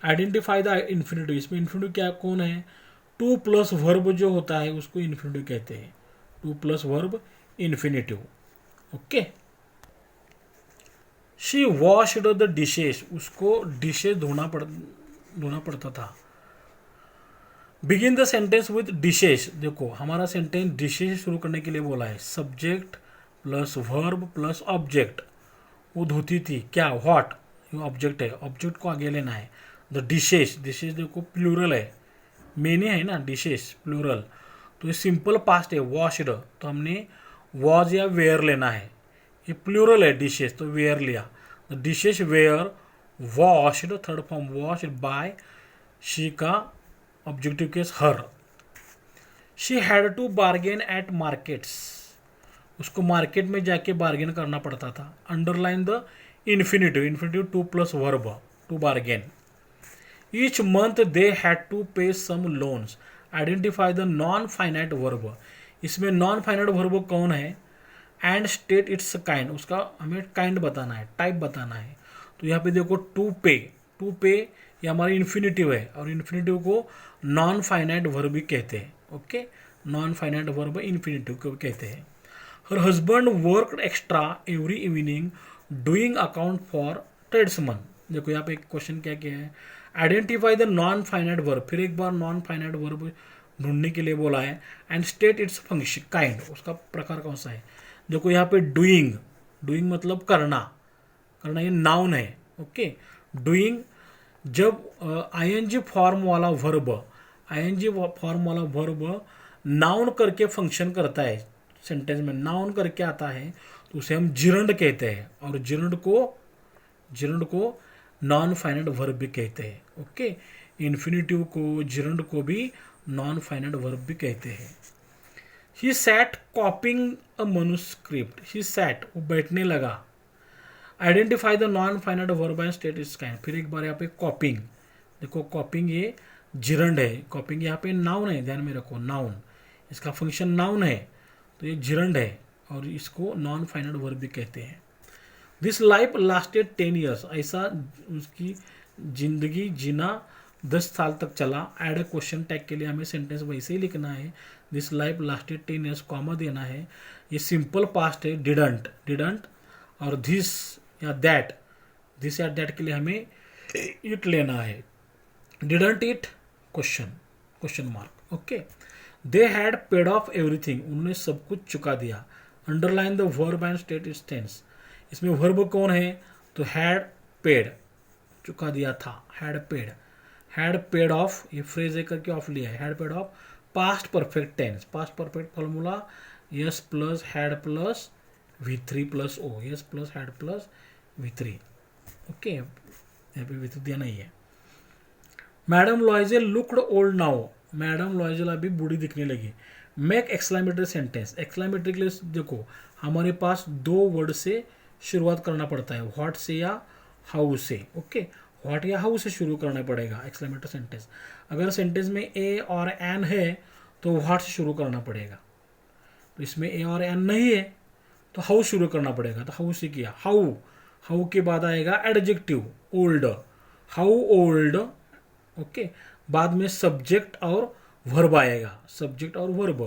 A: आइडेंटिफाई द इन्फिनिटिव, इसमें इन्फिनिटिव क्या कौन है, 2 प्लस वर्ब जो होता है उसको इन्फिनिटिव कहते हैं, 2 plus verb infinitive, okay. She washed the dishes, उसको डिशेस धोना पड़ता था। Begin the sentence with dishes, देखो हमारा सेंटेंस डिशेस से शुरू करने के लिए बोला है, subject plus verb plus object. वो धोती थी क्या, व्हाट, ये ऑब्जेक्ट है, ऑब्जेक्ट को आगे लेना है। द डिशेस, डिशेस देखो प्लूरल है, मेनी है ना, डिशेस प्लूरल, तो ये सिंपल पास्ट है वॉश्ड, तो हमने वॉज या वेयर लेना है। ये प्लूरल है डिशेस, तो वेयर लिया। The dishes were washed, third form washed by she का objective case her. She had to bargain at markets, उसको मार्केट में जाके बार्गेन करना पड़ता था। Underline the infinitive, infinitive to plus verb, to bargain. Each month they had to pay some loans, identify the non finite verb, इसमें नॉन फाइनाइट वर्ब कौन है, एंड स्टेट इट्स काइंड, उसका हमें काइंड बताना है, टाइप बताना है। तो यहाँ पे देखो टू पे, टू पे ये हमारी इन्फिनिटिव है, और इन्फिनिटिव को नॉन फाइनाइट वर्ब भी कहते हैं। Okay, non finite verb infinitive को कहते हैं। Her husband worked extra every evening doing account for tradesman. देखो यहाँ पे एक क्वेश्चन क्या किया है, identify the non finite verb, फिर एक बार नॉन फाइनाइट वर्ब ढूंढने के लिए बोला है, and state its function kind, उसका प्रकार कौन सा है। देखो यहाँ पे डूइंग, डूइंग मतलब करना, करना ये नाउन है। ओके, डूइंग जब आईएनजी फॉर्म वाला वर्ब, आईएनजी फॉर्म वाला वर्ब नाउन करके फंक्शन करता है, सेंटेंस में नाउन करके आता है, तो उसे हम जिरंड कहते हैं, और जिरंड को नॉन फाइनाइट वर्ब भी कहते हैं। ओके, इन्फिनिटिव को, जिरंड को भी नॉन फाइनाइट वर्ब भी कहते हैं। He sat copying a manuscript, he sat वो बैठने लगा। Identify the non finite verb and state it's kind, फिर एक बार यहाँ पे कॉपिंग, देखो कॉपिंग ये जिरंड है, कॉपिंग यहाँ पे नाउन है, ध्यान में रखो नाउन, इसका फंक्शन नाउन है, तो ये जिरंड है, और इसको नॉन फाइनाइट वर्ब भी कहते हैं। दिस लाइफ लास्टेड 10 ईयर्स, ऐसा उसकी जिंदगी जीना 10 साल तक चला। एड क्वेश्चन टैग के लिए हमें सेंटेंस वैसे ही लिखना है, this life lasted 10 years, comma देना है। ये सिंपल पास्ट है, डिडंट, डिडंट, और दिस या दैट, दिस या दैट के लिए हमें इट लेना है। Didn't it, question mark. Okay, they had paid off everything, उन्होंने सब कुछ चुका दिया। Underline the verb and state its tense, इसमें वर्ब कौन है, तो हैड पेड, चुका दिया था, हैड पेड ऑफ, ये फ्रेज है करके ऑफ लिया है, had paid off past perfect tense, past perfect formula S plus had plus V3 plus O, S plus had plus V3। Okay, यहाँ पे V3 दिया नहीं है। Madam Loisel looked old now, madam Loisel अभी बूढ़ी दिखने लगी। मेक एक्सक्लेमेटरी सेंटेंस, एक्सक्लेमेटरी के लिए देखो हमारे पास दो वर्ड से शुरुआत करना पड़ता है, व्हाट से या हाउ से। ओके, व्हाट या हाउ से शुरू करना पड़ेगा एक्सक्लेमेटरी सेंटेंस। अगर सेंटेंस में ए और एन है तो व्हाट से शुरू करना पड़ेगा, तो इसमें ए और एन नहीं है तो हाउ शुरू करना पड़ेगा, तो हाउ से किया। हाउ के बाद आएगा adjective old, how old. Okay, बाद में सब्जेक्ट और वर्ब आएगा, सब्जेक्ट और वर्ब।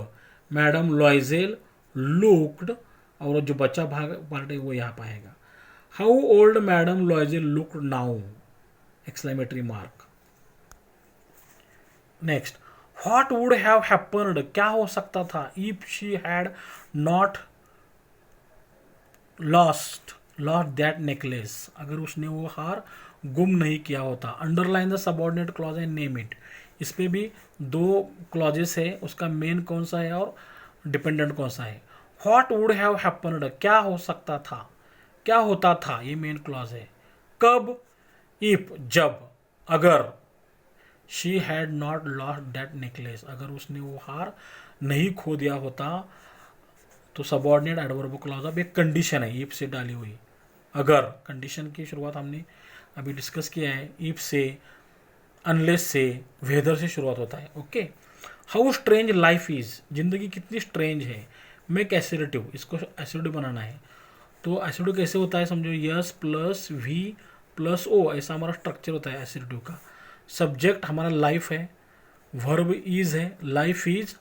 A: मैडम लॉयजेल लुक्ड, और जो बच्चा भाग पार्ट है वो यहाँ पाएगा। How old madam Loisel looked now, exclamatory mark. Next, what would have happened, क्या हो सकता था, if she had not lost that necklace, अगर उसने वो हार गुम नहीं किया होता। Underline the subordinate clause and name it, इस पे भी दो क्लॉजेस है, उसका मेन कौन सा है और डिपेंडेंट कौन सा है। व्हाट वुड हैव हैपेंड, क्या हो सकता था, क्या होता था, ये मेन क्लॉज है। कब, इफ जब, अगर। She had not lost that necklace, अगर उसने वो हार नहीं खो दिया होता, तो सबऑर्डिनेट एडवर्ब क्लॉज अब एक कंडीशन है इफ से डाली हुई। अगर, कंडीशन की शुरुआत हमने अभी डिस्कस किया है, इफ से, अनलेस से, वेदर से शुरुआत होता है। Okay, how strange life is, जिंदगी कितनी स्ट्रेंज है। मेक एसिडेटिव, इसको एसिडिव बनाना है, तो एसिडिव कैसे होता है समझो, S plus V plus O, ऐसा हमारा स्ट्रक्चर होता है एसिडिव का। सब्जेक्ट हमारा लाइफ है, वर्ब इज है, लाइफ इज।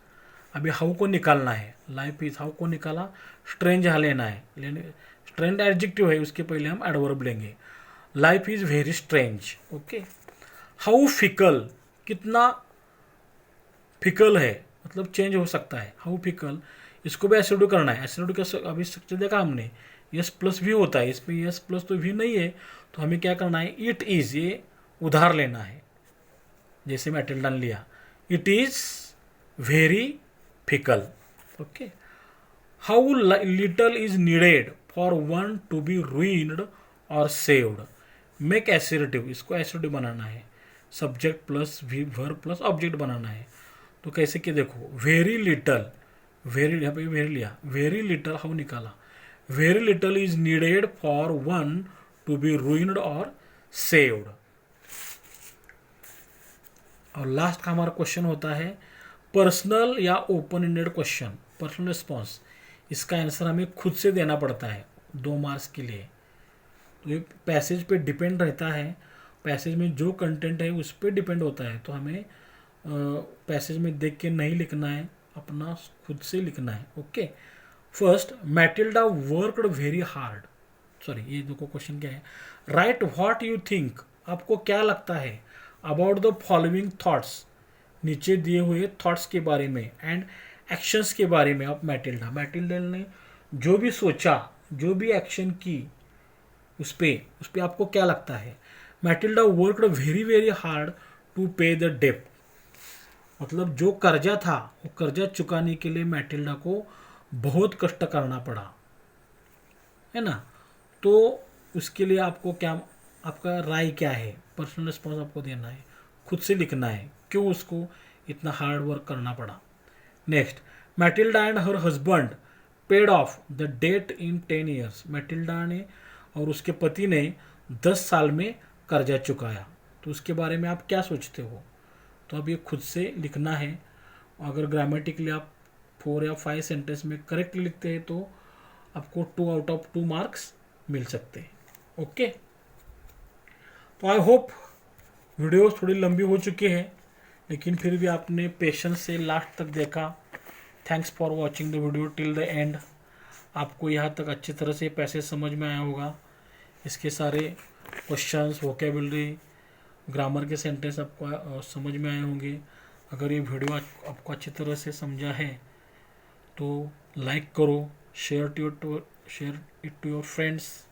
A: अभी हाउ को निकालना है, लाइफ इज, हाउ को निकाला, स्ट्रेंज यहाँ लेना है, स्ट्रेंज एडजेक्टिव है, उसके पहले हम एडवर्ब लेंगे। Life is very strange. Okay, how fickle, कितना फिकल है, मतलब चेंज हो सकता है। हाउ फिकल, इसको भी एसिड करना है। एसिड का अभी स्ट्रक्चर देखा हमने, यस प्लस भी होता है, इसमें यस प्लस तो भी नहीं है, तो हमें क्या करना है, इट इज, ये उधार लेना है। जैसे मैटिल्डा ने लिया, it is very fickle. Okay, how little is needed for one to be ruined और सेव्ड। मेक एसरेटिव, इसको एसरेटिव बनाना है, subject plus verb plus object बनाना है। तो कैसे कि देखो, वेरी लिटल, वेरी, यहाँ पे वेरी लिया, वेरी लिटल, हाउ निकाला, very little is needed for one to be ruined और सेव्ड। और लास्ट का हमारा क्वेश्चन होता है पर्सनल या open ended question, personal response. इसका आंसर हमें खुद से देना पड़ता है 2 मार्क्स के लिए। तो ये पैसेज पे डिपेंड रहता है, पैसेज में जो कंटेंट है उस पर डिपेंड होता है। तो हमें पैसेज में देख के नहीं लिखना है, अपना खुद से लिखना है। Okay, first, Matilda worked very hard. Sorry, ये देखो क्वेश्चन क्या है, राइट व्हाट यू थिंक, आपको क्या लगता है, अबाउट द फॉलोइंग थॉट्स, नीचे दिए हुए थॉट्स के बारे में, एंड एक्शंस के बारे में ऑफ मैटिल्डा। मैटिल्डा ने जो भी सोचा, जो भी एक्शन की, उस पे आपको क्या लगता है। Matilda worked very very hard to pay the डेप्ट, मतलब जो कर्जा था वो कर्जा चुकाने के लिए मैटिल्डा को बहुत कष्ट करना पड़ा, है ना। तो उसके लिए आपको क्या, आपका राय क्या है, पर्सनल रिस्पॉन्स आपको देना है, खुद से लिखना है क्यों उसको इतना हार्ड वर्क करना पड़ा। Next, Matilda and her husband paid off the debt in 10 years. Matilda ने और उसके पति ने 10 साल में कर्जा चुकाया। तो उसके बारे में आप क्या सोचते हो, तो अब ये खुद से लिखना है। अगर ग्रामेटिकली आप 4 या 5 सेंटेंस में करेक्टली लिखते हैं तो आपको 2 आउट ऑफ 2 मार्क्स मिल सकते हैं। ओके, तो आई होप वीडियो थोड़ी लंबी हो चुकी है, लेकिन फिर भी आपने पेशेंस से लास्ट तक देखा। Thanks for watching the video till the end. आपको यहाँ तक अच्छी तरह से पैसेज समझ में आया होगा, इसके सारे क्वेश्चंस, वोकेबलरी, ग्रामर के सेंटेंस आपको समझ में आए होंगे। अगर ये वीडियो आपको अच्छी तरह से समझा है तो लाइक करो, share it to your friends.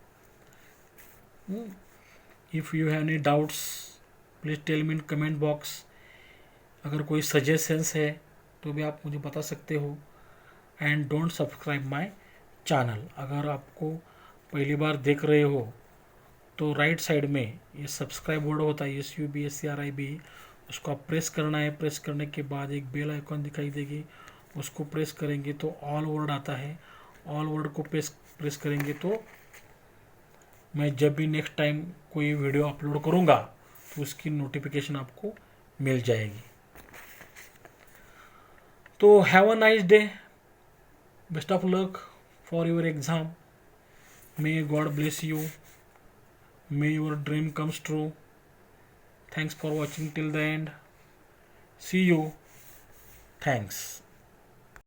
A: If you have any doubts please tell me in comment box. अगर कोई सजेशंस है तो भी आप मुझे बता सकते हो। And don't subscribe my channel. अगर आपको पहली बार देख रहे हो तो राइट साइड में ये सब्सक्राइब वर्ड होता है, SUBSCRIB, उसको आप प्रेस करना है। प्रेस करने के बाद एक बेल आइकॉन दिखाई देगी, उसको प्रेस करेंगे तो ऑल वर्ड आता है। ऑल वर्ड को प्रेस करेंगे तो मैं जब भी नेक्स्ट टाइम कोई वीडियो अपलोड करूँगा तो उसकी नोटिफिकेशन आपको मिल जाएगी। तो have a nice day, best of luck for your exam. May God bless you, may your dream comes true. Thanks for watching till the end. See you. Thanks.